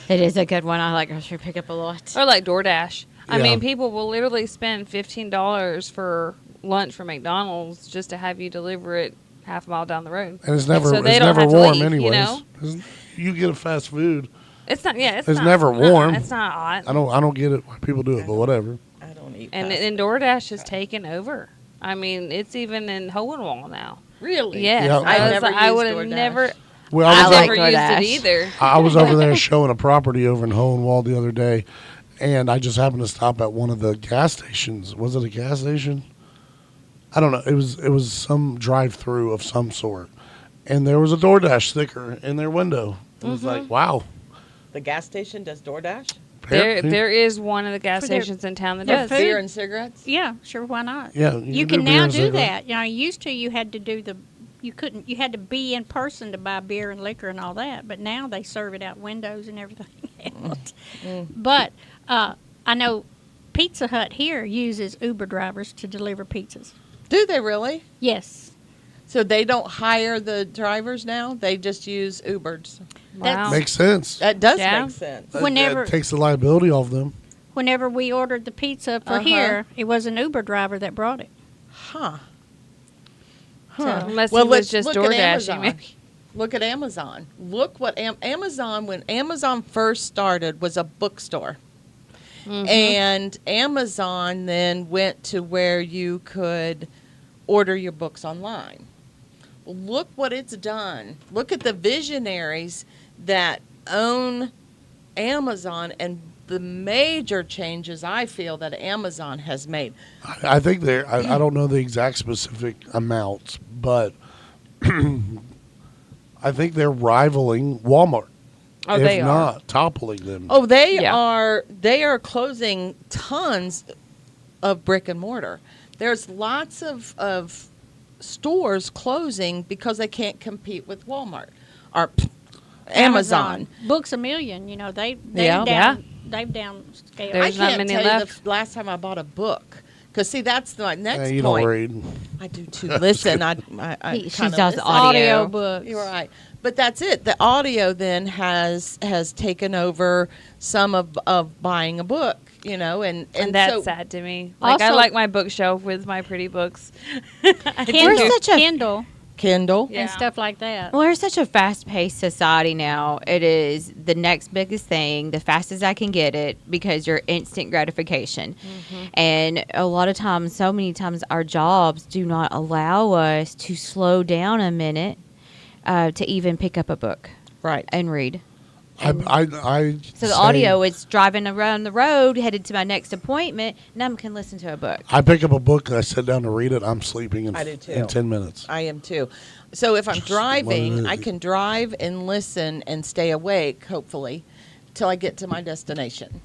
It is a good one. I like grocery pickup a lot. Or like DoorDash. I Yeah. mean, people will literally spend $15 for lunch from McDonald's just to have you deliver it half a mile down the road. and it's never So they it's don't never have to warm leave, anyways. you know? You get a fast food. It's not. Yeah, it's It's not, never warm. It's not hot. I don't get it why people do it, but whatever. I don't eat And fast and DoorDash has taken over. I mean, it's even in Hohenwald now. Really? Yes, Yeah. I would have DoorDash. never. Well, I I was, like never used DoorDash. it either. I was over there showing a property over in Hohenwald the other day, and I just happened to stop at one of the gas stations. Was it a gas station? I don't know. It was some drive-through of some sort, and there was a DoorDash sticker in their window. It was like, wow. The gas station does DoorDash? There is one of the gas For their- stations in town that their does. food. Beer and cigarettes? Yeah, sure, why not? Yeah, You do can beer now and do cigarette. that. Used to you had to do you had to be in person to buy beer and liquor and all that, but now they serve it out windows and everything else. But I know Pizza Hut here uses Uber drivers to deliver pizzas. Do they really? Yes. So they don't hire the drivers now? They just use Ubers. Wow. Makes sense. That does Yeah. make sense. Whenever That takes the liability off them. whenever we ordered the pizza for here, it was an Uber driver that brought it. Huh. Unless Well, it was let's just look at DoorDash, Amazon. maybe. Look at Amazon. Look what Amazon, when Amazon first started, was a bookstore. And Amazon then went to where you could order your books online. Well, look what it's done. Look at the visionaries that own Amazon and the major changes I feel that Amazon has made. I think I don't know the exact specific amounts, but I think they're rivaling Walmart. Oh, if they are. not toppling them. Oh, they Yeah. are closing tons of brick and mortar. There's lots of stores closing because they can't compete with Walmart or Amazon. Books A Million, they've Yeah. downscaled. There's I not can't many tell left. you the last time I bought a book. Because, see, that's my next you point. don't read. I do too. Listen, I She kinda does listen. audio. books. You're right. But that's it. The audio then has taken over some of buying a book, and And that's so, sad to me. Like, I Also- like my bookshelf with my pretty books. Kindle, We're such a- Kindle Kindle. Yeah. and stuff like that. We're such a fast-paced society now. It is the next biggest thing, the fastest I can get it, because you're instant gratification. And a lot of times, so many times, our jobs do not allow us to slow down a minute to even pick up a book Right. and read. I So the say- audio, it's driving around the road, headed to my next appointment, and I can listen to a book. I pick up a book and I sit down to read it. I'm sleeping in, I do too. in 10 minutes. I am too. So if I'm Just driving, what it I is. can drive and listen and stay awake, hopefully, till I get to my destination.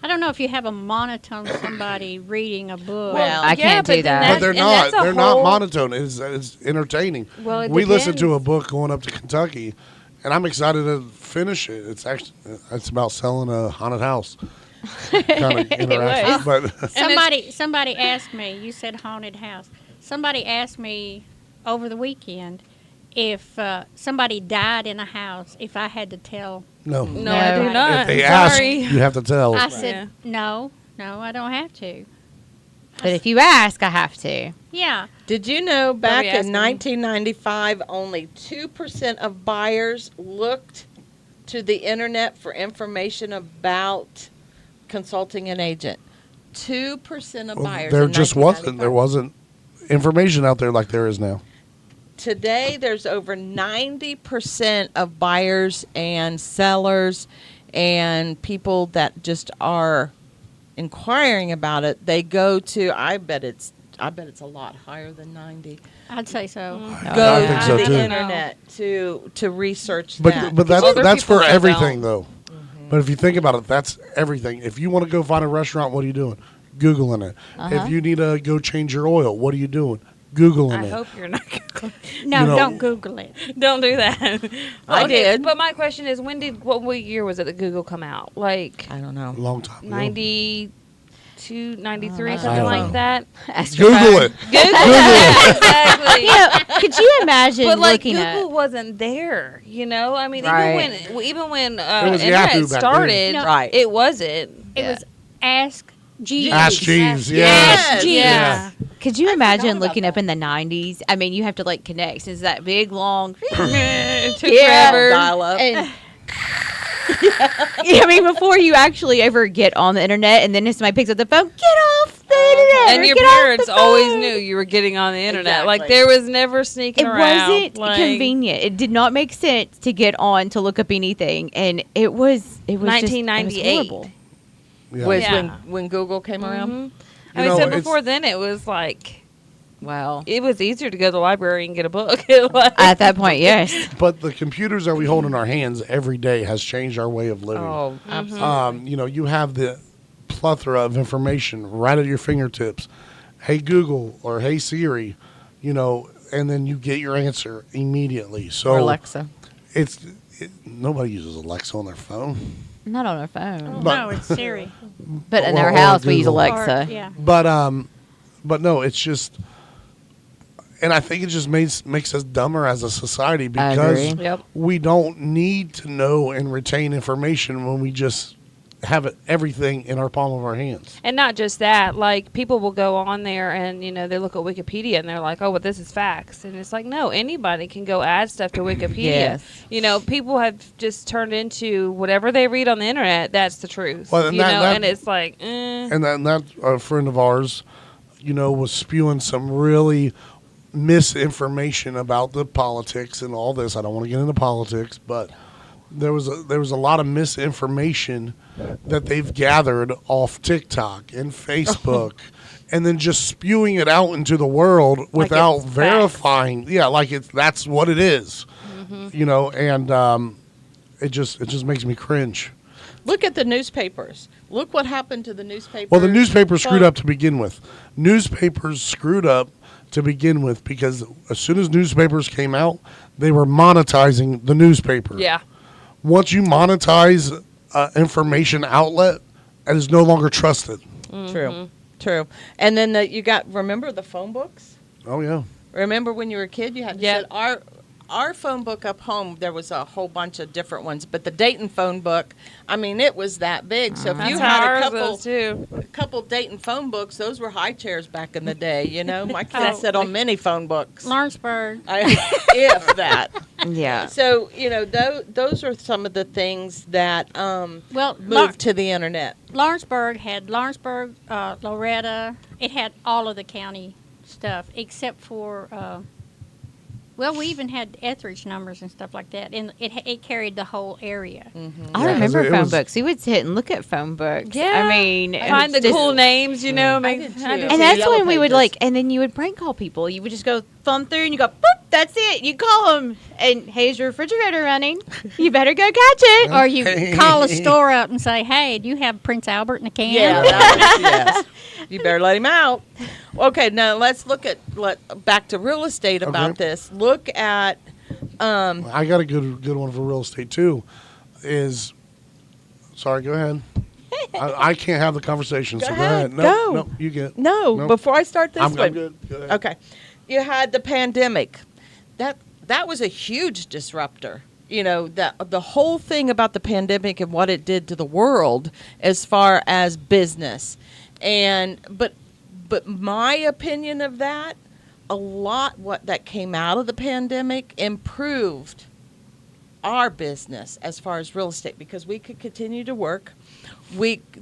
I don't know if you have a monotone somebody reading a book. Well, I can't do but then that. But that's- they're and not. that's a They're not whole- monotone. It's entertaining. Well, it we listened to a depends. book going up to Kentucky, and I'm excited to finish it. It's about selling a haunted house. Kind of interaction, but Somebody asked me, you said haunted house. Somebody asked me over the weekend if somebody died in a house, if I had to tell. no. No, I do If not. If they ask, Sorry. you have to tell. I said, no, I don't have to. But if you ask, I have to. Yeah. did you know back Nobody asked in me. 1995, only 2% of buyers looked to the internet for information about consulting an agent? 2% of buyers. There in just wasn't. 1995. There wasn't information out there like there is now. Today, there's over 90% of buyers and sellers and people that just are inquiring about it. They go to. I bet it's a lot higher than 90. I'd say so. Go I think to so the too. internet to research that. But Other that's people for that everything don't. though. But if you think about it, that's everything. If you want to go find a restaurant, what are you doing? Googling it. If you need to go change your oil, what are you doing? Googling I it. hope you're not. No, You know- don't Google it. Don't do that. I did. But my question is, what year was it that Google come out? Like I don't know. A long time ago. 92, 93, I something don't like know. that. Google it. Exactly. Could you imagine But like looking Google at? wasn't there, I mean, Right. even when It was internet Yahoo back then. started, No. Right. it wasn't. It was Ask Jeeves. Ask Jeeves. Yes. Jeeves. Yeah. Could you I imagine forgot about looking up that. in the 90s? I mean, you have to like connect. It's that big long. It took Yeah. forever. Dial up. And, I mean, before you actually ever get on the internet, and then if somebody picks up the phone, get off the internet. And or your get off the parents always phone. knew you were getting on the internet. Like Exactly. there was never sneaking It around. wasn't like, convenient. It did not make sense to get on to look up anything, and it was just- it was 1998. horrible. Yeah. Was Yeah. when Google came around. Mhm. You I mean, know, so it's- before then, it was like Wow. it was easier to go to the library and get a book. Like- At that point, yes. But the computers that we hold in our hands every day has changed our way of living. Oh, absolutely. You have the plethora of information right at your fingertips. Hey Google or Hey Siri, and then you get your answer immediately. So or Alexa. Nobody uses Alexa on their phone. Not on our phone, No, it's Siri. but in Or- our or house we use Google. Alexa. Or, yeah. But no, it's just, and I think it just makes us dumber as a society because agree. Yep. we don't need to know and retain information when we just have everything in our palm of our hands. And not just that, like people will go on there and they look at Wikipedia and they're like, "Oh, well, this is facts," and it's like, no, anybody can go add stuff to Wikipedia. Yes. People have just turned into whatever they read on the internet. That's the truth. Well, and that- and it's like, And that a friend of ours, was spewing some really misinformation about the politics and all this. I don't want to get into politics, but there was a lot of misinformation that they've gathered off TikTok and Facebook, and then just spewing it out into the world without it's verifying. Yeah, like that's what it is. And it just makes me cringe. Look at the newspapers. Look what happened to the newspapers. Well, the newspapers screwed up to begin with. Newspapers screwed up to begin with because as soon as newspapers came out, they were monetizing the newspaper. Yeah. Once you monetize information outlet, it is no longer trusted. True. And then remember the phone books? Oh, yeah. Remember when you were a kid, you had to Yep. set our phone book up home. There was a whole bunch of different ones, but the Dayton phone book, I mean, it was that big. So if you That's had how a ours couple, was, too. Dayton phone books, those were high chairs back in the day. You know, my kids sat on many phone books. Lawrenceburg. If that. Yeah. So those are some of the things that moved to the internet. Lawrenceburg had Lawrenceburg, Loretta. It had all of the county stuff except for. We even had Etheridge numbers and stuff like that, and it carried the whole area. I Yeah, remember 'cause it phone was- books. We would sit and look at phone books. Yeah. I mean, Find the just- cool names, you know. I did too. And that's Yellow when we would pages. and then you would prank call people. You would just go thumb through and you go, boop, that's it. You call them. And, hey, is your refrigerator running? You better go catch it. Or you call a store up and say, "Hey, do you have Prince Albert in a can?" Yeah, that was, yes. You better let him out. Okay, now let's look at back to real estate about Okay. this. Look at I got a good one for real estate, too. Sorry, go ahead. I can't have the conversation, so go ahead. No, go. no, you get. No, Nope. before I start this I'm one. good. Go ahead. Okay. You had the pandemic. That was a huge disruptor. You know, the whole thing about the pandemic and what it did to the world as far as business. But my opinion of that, a lot what that came out of the pandemic improved our business as far as real estate because we could continue to work.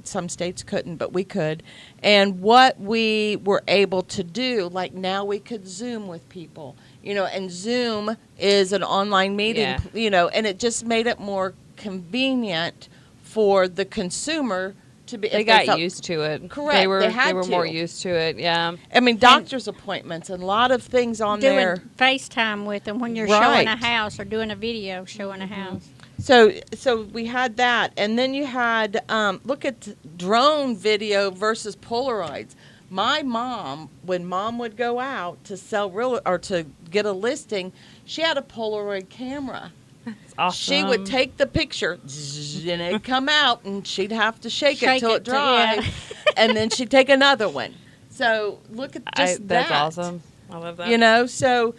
Some states couldn't, but we could. And what we were able to do, like now we could Zoom with people, and Zoom is an online meeting, Yeah. and it just made it more convenient for the consumer to be. They if got felt- used to it. Correct, They were they had more to. used to it. Yeah. I mean, doctor's appointments and a lot of things on Doing there. FaceTime with them when you're showing a Right. house or doing a video showing a house. So we had that, and then you had look at drone video versus Polaroids. My mom, when mom would go out to sell or to get a listing, she had a Polaroid camera. It's awesome. She would take the picture, and it'd come out, and she'd have to shake it till it Shake it till- yeah. dried, and then she'd take another one. So look at just That's that. awesome. I love that. So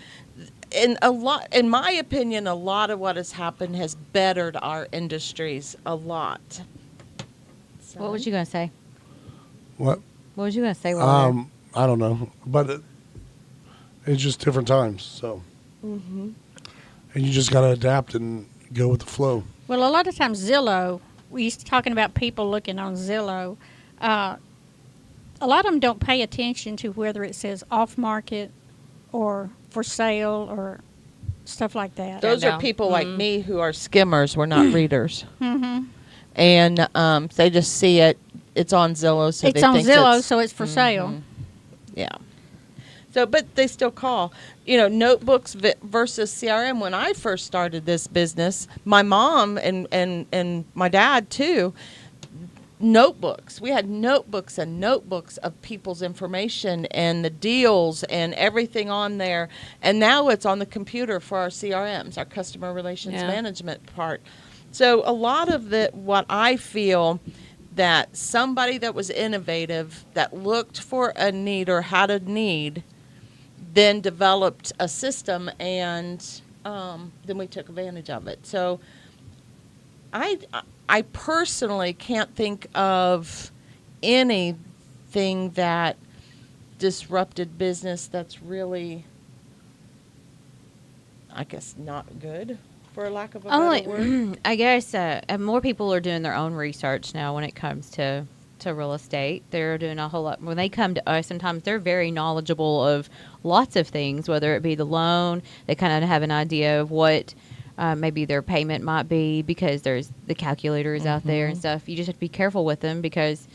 in my opinion, a lot of what has happened has bettered our industries a lot. So, What was you going to say? What? What was you going to say? Walter? I don't know, but it's just different times. So, Mm-hmm. and you just got to adapt and go with the flow. Well, a lot of times Zillow, we used to talking about people looking on Zillow. A lot of them don't pay attention to whether it says off market or for sale or stuff like that. Those I are know. people like me who are skimmers. We're not readers. Mm-hmm. And they just see it. It's on Zillow, so It's they on think Zillow, it's- so it's for sale. Yeah. So, but they still call. Notebooks versus CRM. When I first started this business, my mom and my dad too, notebooks. We had notebooks and notebooks of people's information and the deals and everything on there. And now it's on the computer for our CRMs, our customer relations Yeah. management part. So a lot of what I feel that somebody that was innovative, that looked for a need or had a need, then developed a system, and then we took advantage of it. So I personally can't think of anything that disrupted business that's really, I guess, not good, for lack of a better word. I guess more people are doing their own research now when it comes to real estate. They're doing a whole lot. When they come to us, sometimes they're very knowledgeable of lots of things, whether it be the loan. They kind of have an idea of what maybe their payment might be because there's the calculators out there and stuff. You just have to be careful with them because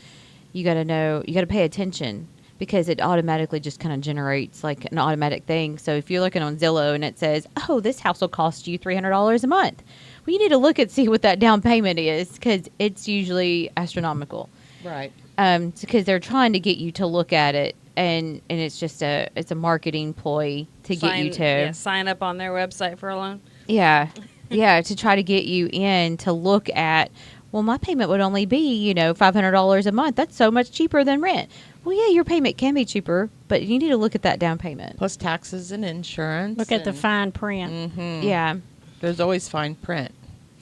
you got to know, you got to pay attention because it automatically just kind of generates like an automatic thing. So if you're looking on Zillow and it says, oh, this house will cost you $300 a month. Well, you need to look and see what that down payment is, because it's usually astronomical. Right. Because they're trying to get you to look at it, and it's just it's a marketing ploy to get you to sign up on their website for a loan. yeah to try to get you in to look at. Well, my payment would only be $500 a month. That's so much cheaper than rent. Well, yeah, your payment can be cheaper, but you need to look at that down payment. Plus taxes and insurance. Look at the fine print. Yeah. There's always fine print.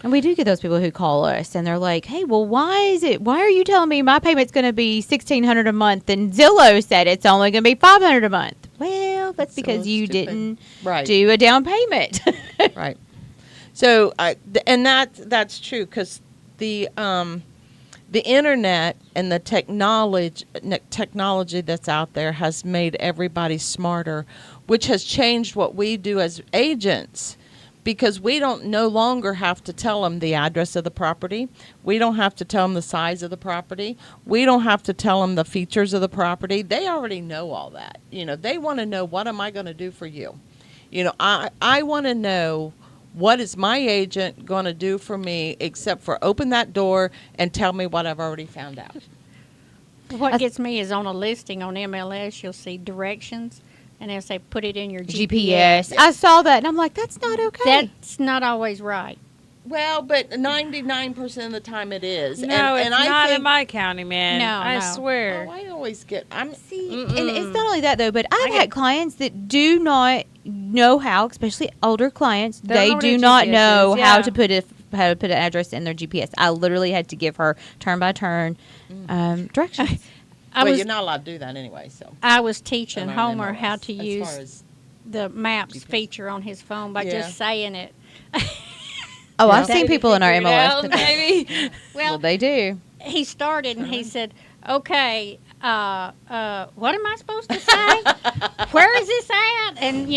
And we do get those people who call us and they're like, hey, well, why are you telling me my payment's going to be $1,600 a month and Zillow said it's only going to be $500 a month? Well, that's because you didn't do a down payment. Right. So, and that's true, because the internet and the technology that's out there has made everybody smarter, which has changed what we do as agents, because we don't no longer have to tell them the address of the property. We don't have to tell them the size of the property. We don't have to tell them the features of the property. They already know all that. They want to know, what am I going to do for you? I want to know, what is my agent going to do for me except for open that door and tell me what I've already found out? What gets me is on a listing on MLS, you'll see directions, and they'll say, put it in your GPS. I saw that, and I'm like, that's not okay. That's not always right. Well, but 99% of the time it is. No, and it's I not think, in my county, man. I No. swear. I always get. And it's not only that, though, but I've had clients that do not know how, especially older clients, they do not know how to put an address in their GPS. I literally had to give her turn by turn directions. You're not allowed to do that anyway. So I was teaching And I Homer remember how as to far use as the maps feature on his phone by just saying it. Oh, I've seen people in our MLS put that. Maybe. Well, they do. He started and he said, okay, what am I supposed to say? Where is this at? And,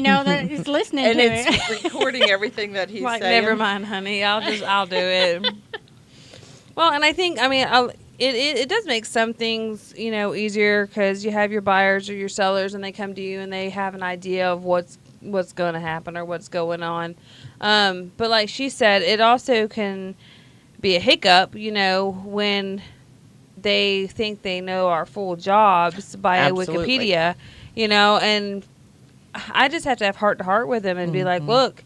he's listening and to it's it. recording everything that he's Like, saying. never mind, honey. I'll do it. Well, and I think, it does make some things, easier, because you have your buyers or your sellers and they come to you and they have an idea of what's going to happen or what's going on. But like she said, it also can be a hiccup, when they think they know our full jobs by Absolutely. Wikipedia, and I just have to have heart to heart with them and be like, look,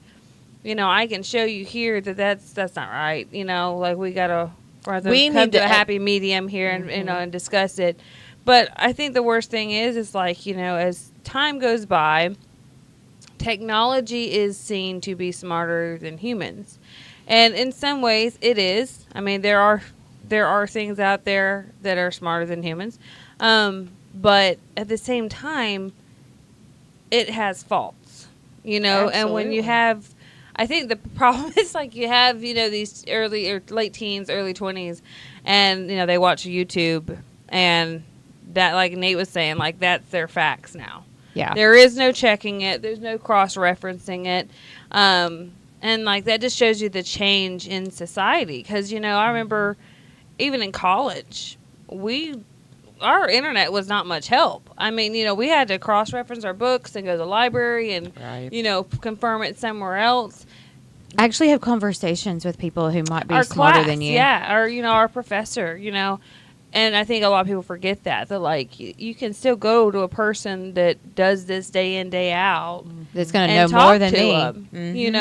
I can show you here that's not right. Like we got to come to a happy medium here and, and discuss it. But I think the worst thing is like, as time goes by, technology is seen to be smarter than humans. And in some ways it is. I mean, there are things out there that are smarter than humans. But at the same time, it has faults, and when you have, I think the problem is like you have, these early or late teens, early 20s, and, they watch YouTube, and that, like Nate was saying, like that's their facts now. Yeah. There is no checking it. There's no cross-referencing it. And, like, that just shows you the change in society. Because, I remember even in college, our internet was not much help. I mean, we had to cross-reference our books and go to the library and, confirm it somewhere else. I actually have conversations with people who might be smarter than you. Yeah, or, our professor, And I think a lot of people forget that like, you can still go to a person that does this day in, day out. That's going to know more than me. Them,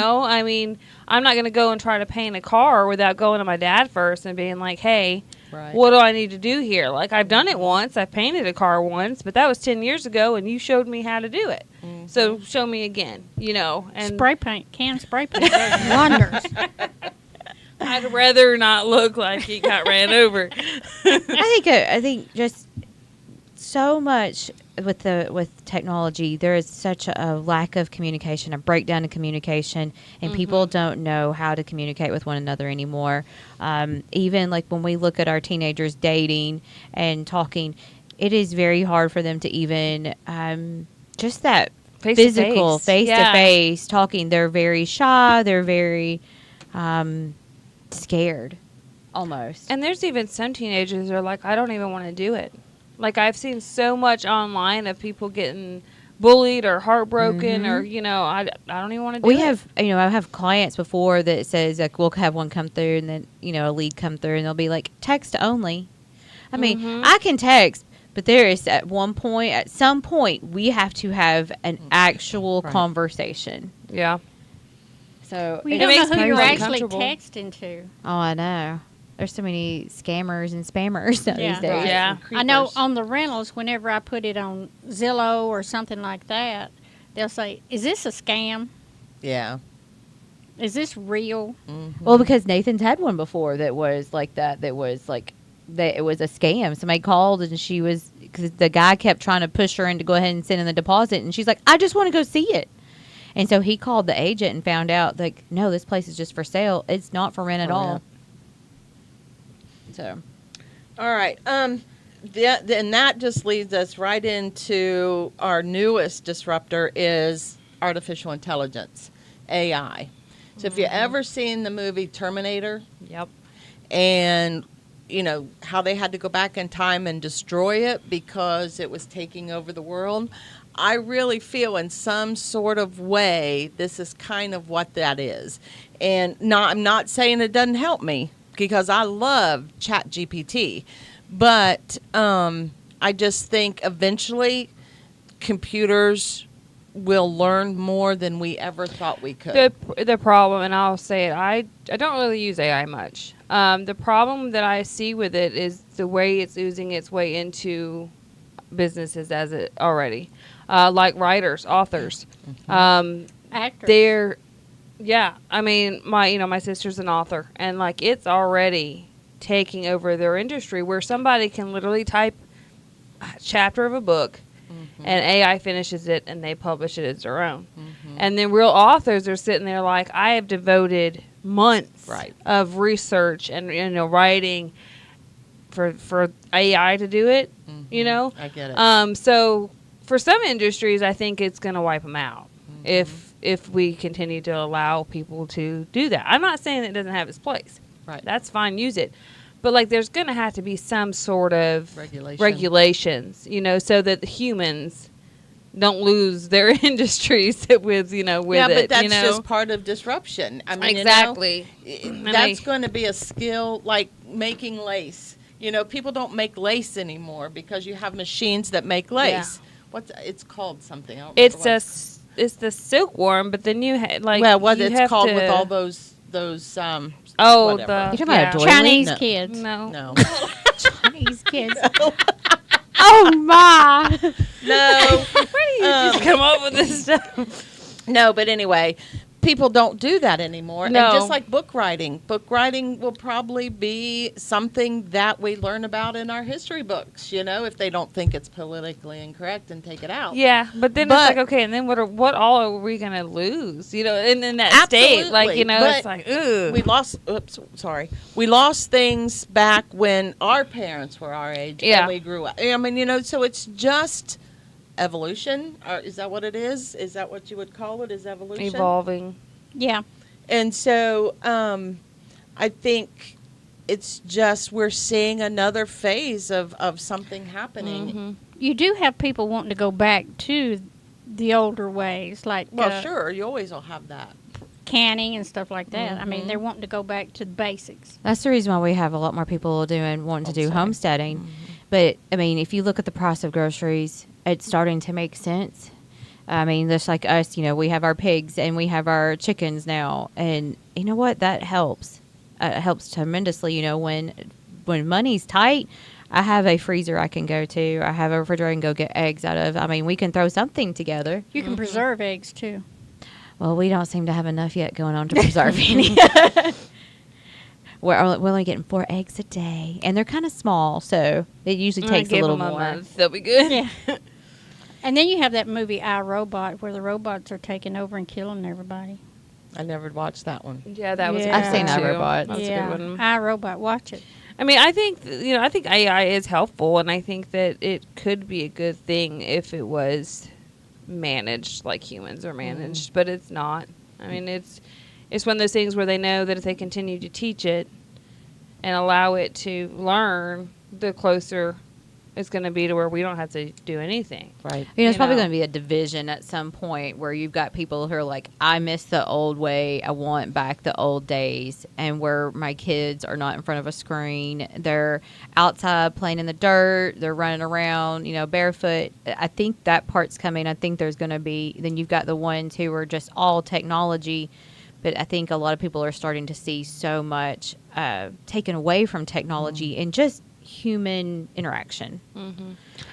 I mean, I'm not going to go and try to paint a car without going to my dad first and being like, hey, what do I need to do here? Like, I've done it once. I painted a car once, but that was 10 years ago, and you showed me how to do it. So show me again, And spray paint does wonders. I'd rather not look like he got ran over. I think just so much with technology, there is such a lack of communication, a breakdown in communication, and people don't know how to communicate with one another anymore. Even like when we look at our teenagers dating and talking, it is very hard for them to even just that physical face-to-face talking. They're very shy. They're very scared almost. And there's even some teenagers that are like, I don't even want to do it. Like I've seen so much online of people getting bullied or heartbroken or I don't even want to do We it. have, I have clients before that says like we'll have one come through and then, a lead come through and they'll be like text only. I mean, I can text, but there is at some point, we have to have an actual conversation. Yeah. So Well, you it don't makes know who me you're really actually uncomfortable. texting to. Oh, I know. There's so many scammers and spammers Yeah. these days. Yeah. I know on the rentals, whenever I put it on Zillow or something like that, they'll say, "Is this a scam? Yeah. Is this real?" Well, because Nathan's had one before that was like that. That was like that. It was a scam. Somebody called and she was because the guy kept trying to push her in to go ahead and send in the deposit, and she's like, "I just want to go see it." And so he called the agent and found out like, no, this place is just for sale. It's not for rent at all. So, All right. And that just leads us right into our newest disruptor is artificial intelligence, AI. So if you ever seen the movie Terminator, Yep. and how they had to go back in time and destroy it because it was taking over the world, I really feel in some sort of way this is kind of what that is. And I'm not saying it doesn't help me because I love ChatGPT, but I just think eventually computers will learn more than we ever thought we could. The problem, and I'll say it, I don't really use AI much. The problem that I see with it is the way it's oozing its way into businesses as it already, like writers, authors. Actors. I mean, my sister's an author, and like it's already taking over their industry where somebody can literally type a chapter of a book and AI finishes it and they publish it as their own. And then real authors are sitting there like, I have devoted months of research and writing for AI to do it. I get it. So for some industries, I think it's going to wipe them out if we continue to allow people to do that. I'm not saying it doesn't have its place. Right. That's fine. Use it. But like, there's going to have to be some sort of regulations, so that the humans don't lose their industries with yeah, it. but that's just part of disruption. I mean, exactly. That's going to be a skill like making lace. People don't make lace anymore because you have machines that make lace. Yeah. It's called something? I don't It's remember it's the silkworm, but then you like what you it's have called to, with all those oh whatever. you're talking about a doily? Chinese No. kids. No. Chinese kids. oh my! No. Where do you just come up with this stuff? No, but anyway, people don't do that anymore. No. And just like book writing will probably be something that we learn about in our history books, if they don't think it's politically incorrect and take it out. Yeah, but then it's like, okay, and then what all are we going to lose? And in that state, like, But it's like, ugh. We lost things back when our parents were our age and we grew up. I mean, so it's just evolution. Or is that what it is? Is that what you would call it? Is evolution? Evolving. Yeah. And so I think it's just we're seeing another phase of something happening. You do have people wanting to go back to the older ways, like Sure, you always will have that. canning and stuff like that. I mean, they're wanting to go back to the basics. That's the reason why we have a lot more people wanting to do homesteading. But I mean, if you look at the price of groceries, it's starting to make sense. I mean, just like us, we have our pigs and we have our chickens now, and you know what? That helps. It helps tremendously. When money's tight, I have a freezer I can go to. I have a refrigerator I can go get eggs out of. I mean, we can throw something together. You can preserve eggs too. Well, we don't seem to have enough yet going on to preserve any. We're only getting 4 eggs a day, and they're kind of small, so it usually takes a little more. They'll be good. Yeah. And then you have that movie I, Robot, where the robots are taking over and killing everybody. I never watched that one. Yeah, that was. Yeah. A good I've seen one, too. iRobot. That's a good one. I, Robot, watch it. I mean, I think I think AI is helpful, and I think that it could be a good thing if it was managed like humans are managed, but it's not. I mean, it's one of those things where they know that if they continue to teach it and allow it to learn, the closer it's going to be to where we don't have to do anything. Right. It's probably going to be a division at some point where you've got people who are like, I miss the old way. I want back the old days, and where my kids are not in front of a screen. They're outside playing in the dirt. They're running around, barefoot. I think that part's coming. I think there's going to be, then you've got the ones who are just all technology. But I think a lot of people are starting to see so much taken away from technology and just human interaction.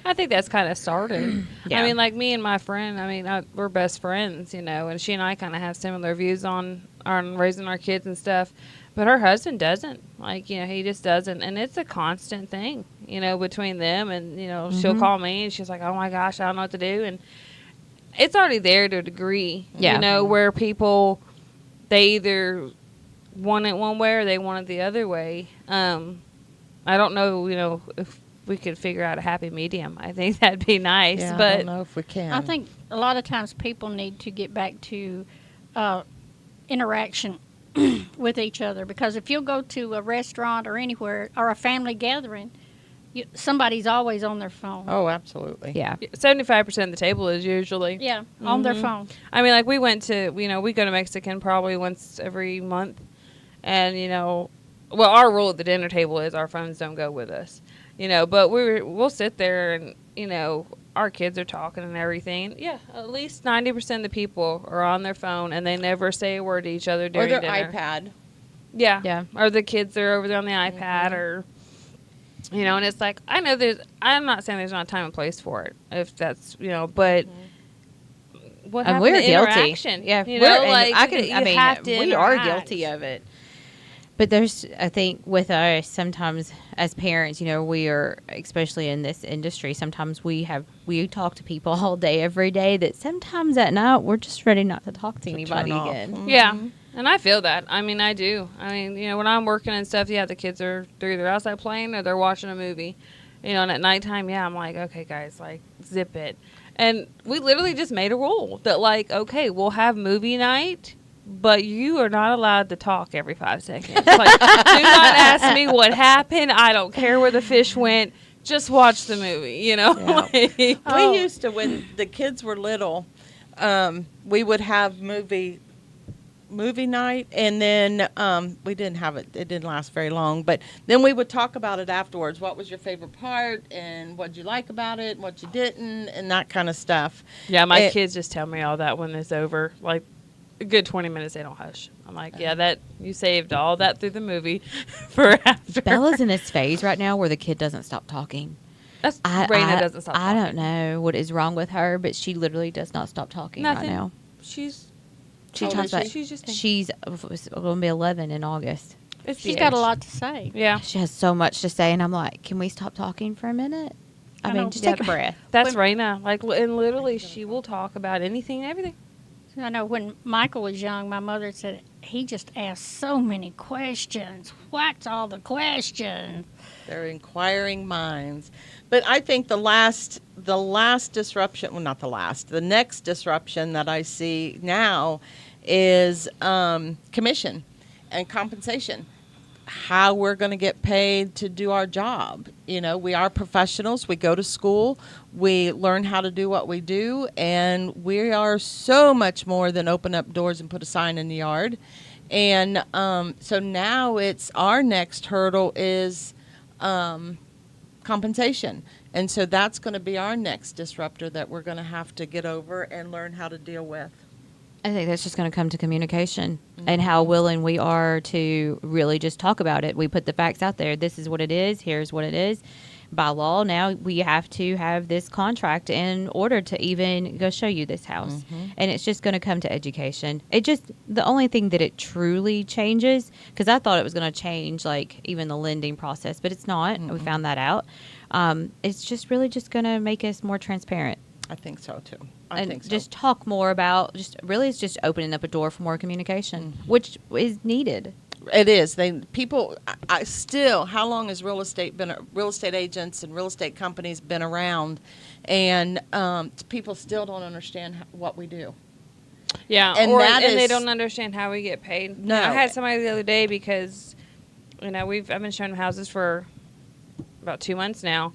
I think that's kind of started. Yeah. I mean, like me and my friend, we're best friends, and she and I kind of have similar views on raising our kids and stuff. But her husband doesn't. He just doesn't. And it's a constant thing, between them. And, she'll call me and she's like, oh my gosh, I don't know what to do. And it's already there to a degree, where people, they either want it one way or they want it the other way. I don't know, if we could figure out a happy medium. I think that'd be nice. Yeah, but I don't know if we can. I think a lot of times people need to get back to interaction with each other, because if you'll go to a restaurant or anywhere or a family gathering, somebody's always on their phone. Oh, absolutely. Yeah. 75% of the table is usually. Yeah, on their phone. We went to, we go to Mexican probably once every month. And, well, our rule at the dinner table is our phones don't go with us. But we'll sit there and, our kids are talking and everything. Yeah, at least 90% of the people are on their phone and they never say a word to each other during Or their dinner. iPad. Yeah. Yeah. Or the kids are over there on the iPad or, and it's like, I know I'm not saying there's not a time and place for it, if that's, but what And happened we're to guilty. interaction? Yeah. You we're- know, and like, we are guilty of it. But there's, I think, with us, sometimes as parents, we are, especially in this industry, sometimes we talk to people all day, every day, that sometimes at night we're just ready not to talk to anybody turn off. again. Yeah. And I feel that. I do. When I'm working and stuff, the kids they're either outside playing or they're watching a movie. And at nighttime, I'm like, okay, guys, zip it. And we literally just made a rule that, okay, we'll have movie night, but you are not allowed to talk every 5 seconds. Do not ask me what happened. I don't care where the fish went. Just watch the movie, Yeah. We used to, when the kids were little, we would have movie night, and then we didn't have it. It didn't last very long, but then we would talk about it afterwards. What was your favorite part, and what did you like about it, and what you didn't, and that kind of stuff. Yeah, my kids just tell me all that when it's over. A good 20 minutes, they don't hush. I'm like, yeah, that you saved all that through the movie for after. Bella's in this phase right now where the kid doesn't stop talking. Raina doesn't stop I talking. don't know what is wrong with her, but she literally does not stop talking Nothing. right now. She She old talks is about she? She's just she's going to be 11 in August. She's got a lot to say. Yeah. She has so much to say, and I'm like, can we stop talking for a minute? I mean, just take a breath. That's Raina. And literally, she will talk about anything and everything. I know when Michael was young, my mother said he just asked so many questions. What's all the questions? They're inquiring minds. But I think the last disruption, well, not the last, the next disruption that I see now is commission and compensation. How we're going to get paid to do our job. We are professionals. We go to school. We learn how to do what we do. And we are so much more than open up doors and put a sign in the yard. And so now it's our next hurdle is compensation. And so that's going to be our next disruptor that we're going to have to get over and learn how to deal with. I think that's just going to come to communication and how willing we are to really just talk about it. We put the facts out there. This is what it is. Here's what it is. By law, now we have to have this contract in order to even go show you this house. And it's just going to come to education. The only thing that it truly changes, because I thought it was going to change even the lending process, but it's not. We found that out. It's just really just going to make us more transparent. I think so, too. Just talk more about, it's just opening up a door for more communication, which is needed. It is. I still, how long has real estate agents and real estate companies been around? And people still don't understand what we do. Yeah, and they don't understand how we get paid. No. I had somebody the other day because, I've been showing them houses for about 2 months now.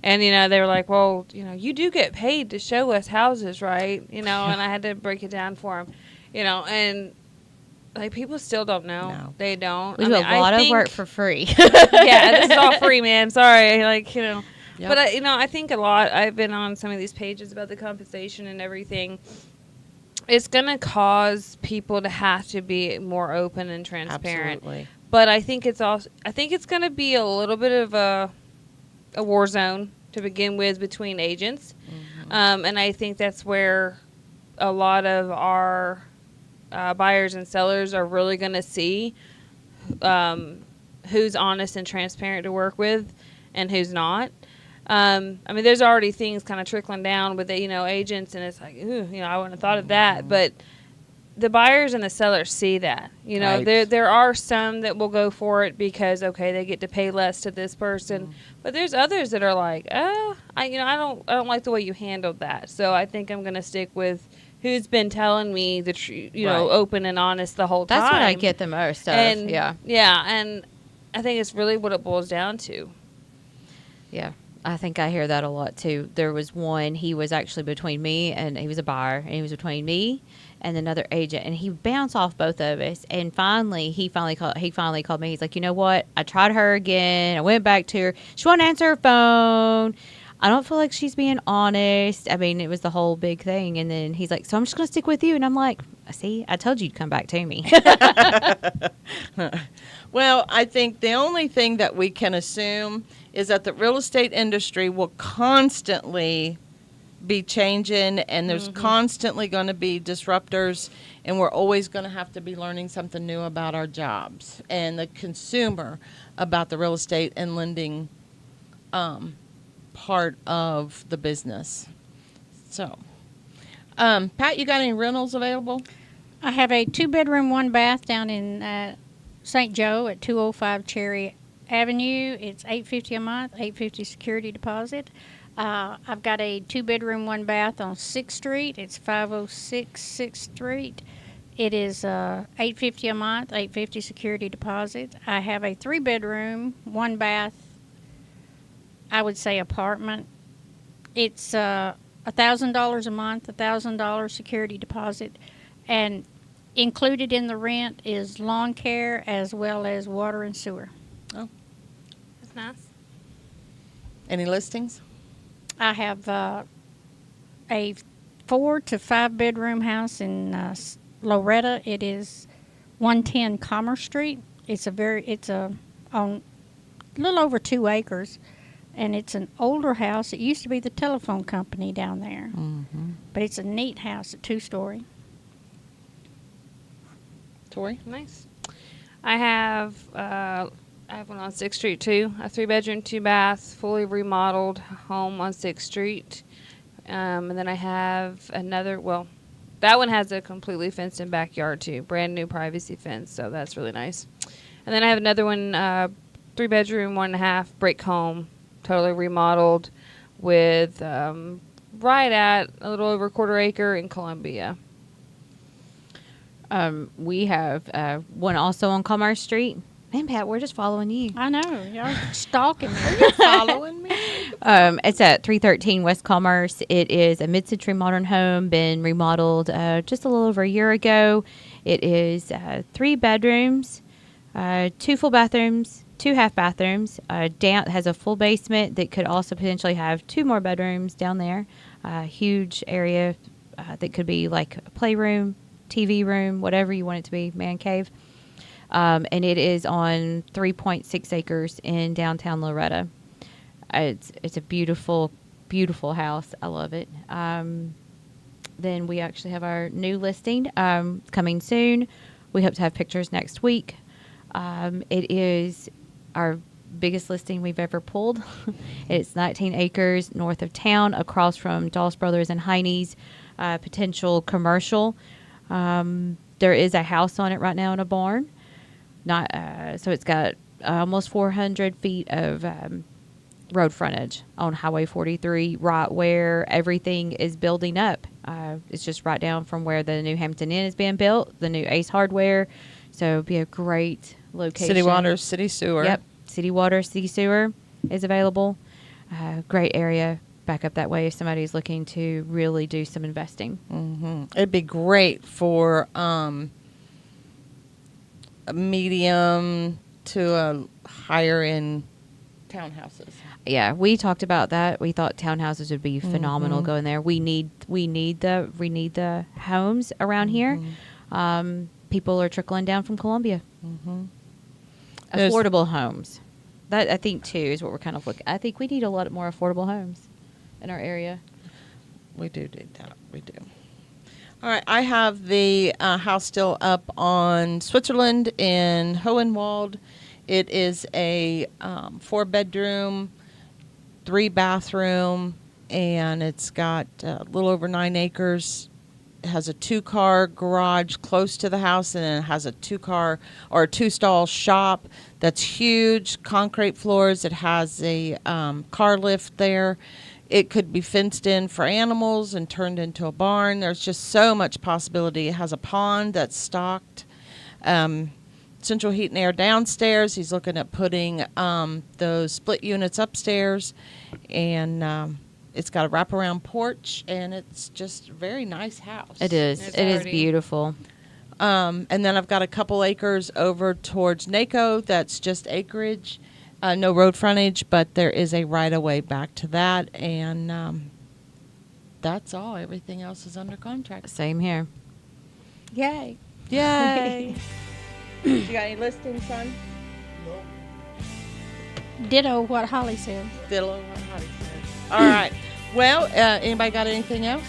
And, they were like, well, you do get paid to show us houses, right? And I had to break it down for them, and like people still don't know. No. They don't. We do a lot of work for free. Yeah, this is all free, man. Sorry. Yep. But, I think a lot, I've been on some of these pages about the compensation and everything. It's going to cause people to have to be more open and transparent. Absolutely. But I think it's going to be a little bit of a war zone to begin with between agents. And I think that's where a lot of our buyers and sellers are really going to see who's honest and transparent to work with and who's not. There's already things kind of trickling down with the, agents, and it's like, ooh, I wouldn't have thought of that. But the buyers and the sellers see that. Right. There are some that will go for it because, okay, they get to pay less to this person. But there's others that are like, I don't like the way you handled that. So I think I'm going to stick with who's been telling me the open and honest the whole time. That's what I get the most of. And, yeah. Yeah, and I think it's really what it boils down to. Yeah. I think I hear that a lot too. There was one, he was actually between me, and he was a buyer, and he was between me and another agent, and he bounced off both of us. And finally, he finally called me. He's like, you know what? I tried her again. I went back to her. She won't answer her phone. I don't feel like she's being honest. It was the whole big thing. And then he's like, so I'm just going to stick with you. And I'm like, see, I told you to come back to me. Well, I think the only thing that we can assume is that the real estate industry will constantly be changing, and there's constantly going to be disruptors, and we're always going to have to be learning something new about our jobs and the consumer about the real estate and lending part of the business. So, Pat, you got any rentals available? I have a 2-bedroom, 1-bath down in St. Joe at 205 Cherry Avenue. It's $850 a month, $850 security deposit. I've got a 2-bedroom, 1-bath on 6th Street. It's 506 6th Street. It is $850 a month, $850 security deposit. I have a 3-bedroom, 1-bath, I would say apartment. It's $1,000 a month, $1,000 security deposit, and included in the rent is lawn care as well as water and sewer. Oh, That's nice. any listings? I have a 4 to 5 bedroom house in Loretta. It is 110 Commerce Street. It's on a little over 2 acres, and it's an older house. It used to be the telephone company down there, but it's a neat house, a 2-story. Tori? Nice. I have one on 6th Street too. A 3-bedroom, 2-bath, fully remodeled home on 6th Street. And then I have another. Well, that one has a completely fenced-in backyard too, brand new privacy fence. So that's really nice. And then I have another one, 3-bedroom, 1.5 brick home, totally remodeled, with right at a little over 1/4 acre in Columbia. We have one also on Commerce Street. Man, Pat, we're just following you. I know. Y'all stalking me. Following me? It's at 313 West Commerce. It is a mid-century modern home, been remodeled just a little over a year ago. It is 3 bedrooms, 2 full bathrooms, 2 half bathrooms. Down has a full basement that could also potentially have 2 more bedrooms down there. Huge area that could be like a playroom, TV room, whatever you want it to be, man cave. And it is on 3.6 acres in downtown Loretta. It's a beautiful, beautiful house. I love it. Then we actually have our new listing coming soon. We hope to have pictures next week. It is our biggest listing we've ever pulled. It's 19 acres north of town, across from Doss Brothers and Heine's. Potential commercial. There is a house on it right now in a barn. So it's got almost 400 feet of road frontage on Highway 43, right where everything is building up. It's just right down from where the new Hampton Inn is being built, the new Ace Hardware. So it'd be a great location. City water, city sewer. Yep. City water, city sewer is available. Great area back up that way if somebody's looking to really do some investing. It'd be great for a medium to a higher end townhouses. Yeah, we talked about that. We thought townhouses would be phenomenal going there. We need the homes around here. People are trickling down from Columbia. Affordable homes. That I think too is what we're kind of looking. I think we need a lot more affordable homes in our area. We do that. We do. All right, I have the house still up on Switzerland in Hohenwald. It is a 4-bedroom, 3-bathroom, and it's got a little over 9 acres. It has a 2-car garage close to the house, and then it has a 2-car or a 2-stall shop that's huge, concrete floors. It has a car lift there. It could be fenced in for animals and turned into a barn. There's just so much possibility. It has a pond that's stocked. Central heat and air downstairs. He's looking at putting those split units upstairs, and it's got a wraparound porch, and it's just a very nice house. It is. It's It is already- beautiful. And then I've got a couple acres over towards NACO that's just acreage, no road frontage, but there is a right-of-way back to that, and that's all. Everything else is under contract. Same here. Yay. Yay! You got any listings, son? Ditto what Holly said. Diddle what Holly said. All right. Well, anybody got anything else?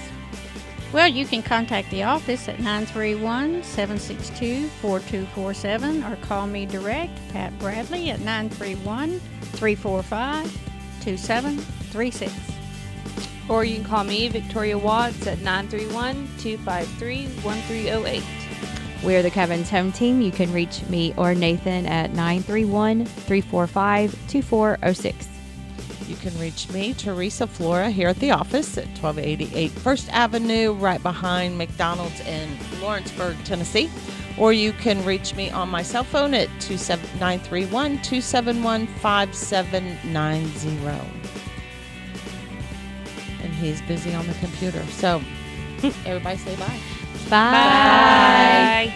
Well, you can contact the office at 931-762-4247 or call me direct, Pat Bradley, at 931-345-2736. Or you can call me, Victoria Watts, at 931-253-1308. We're the Kevin's Home Team. You can reach me or Nathan at 931-345-2406. You can reach me, Teresa Flora, here at the office at 1288 First Avenue, right behind McDonald's in Lawrenceburg, Tennessee. Or you can reach me on my cell phone at 931-271-5790. And he's busy on the computer. So, everybody say bye. Bye. Bye.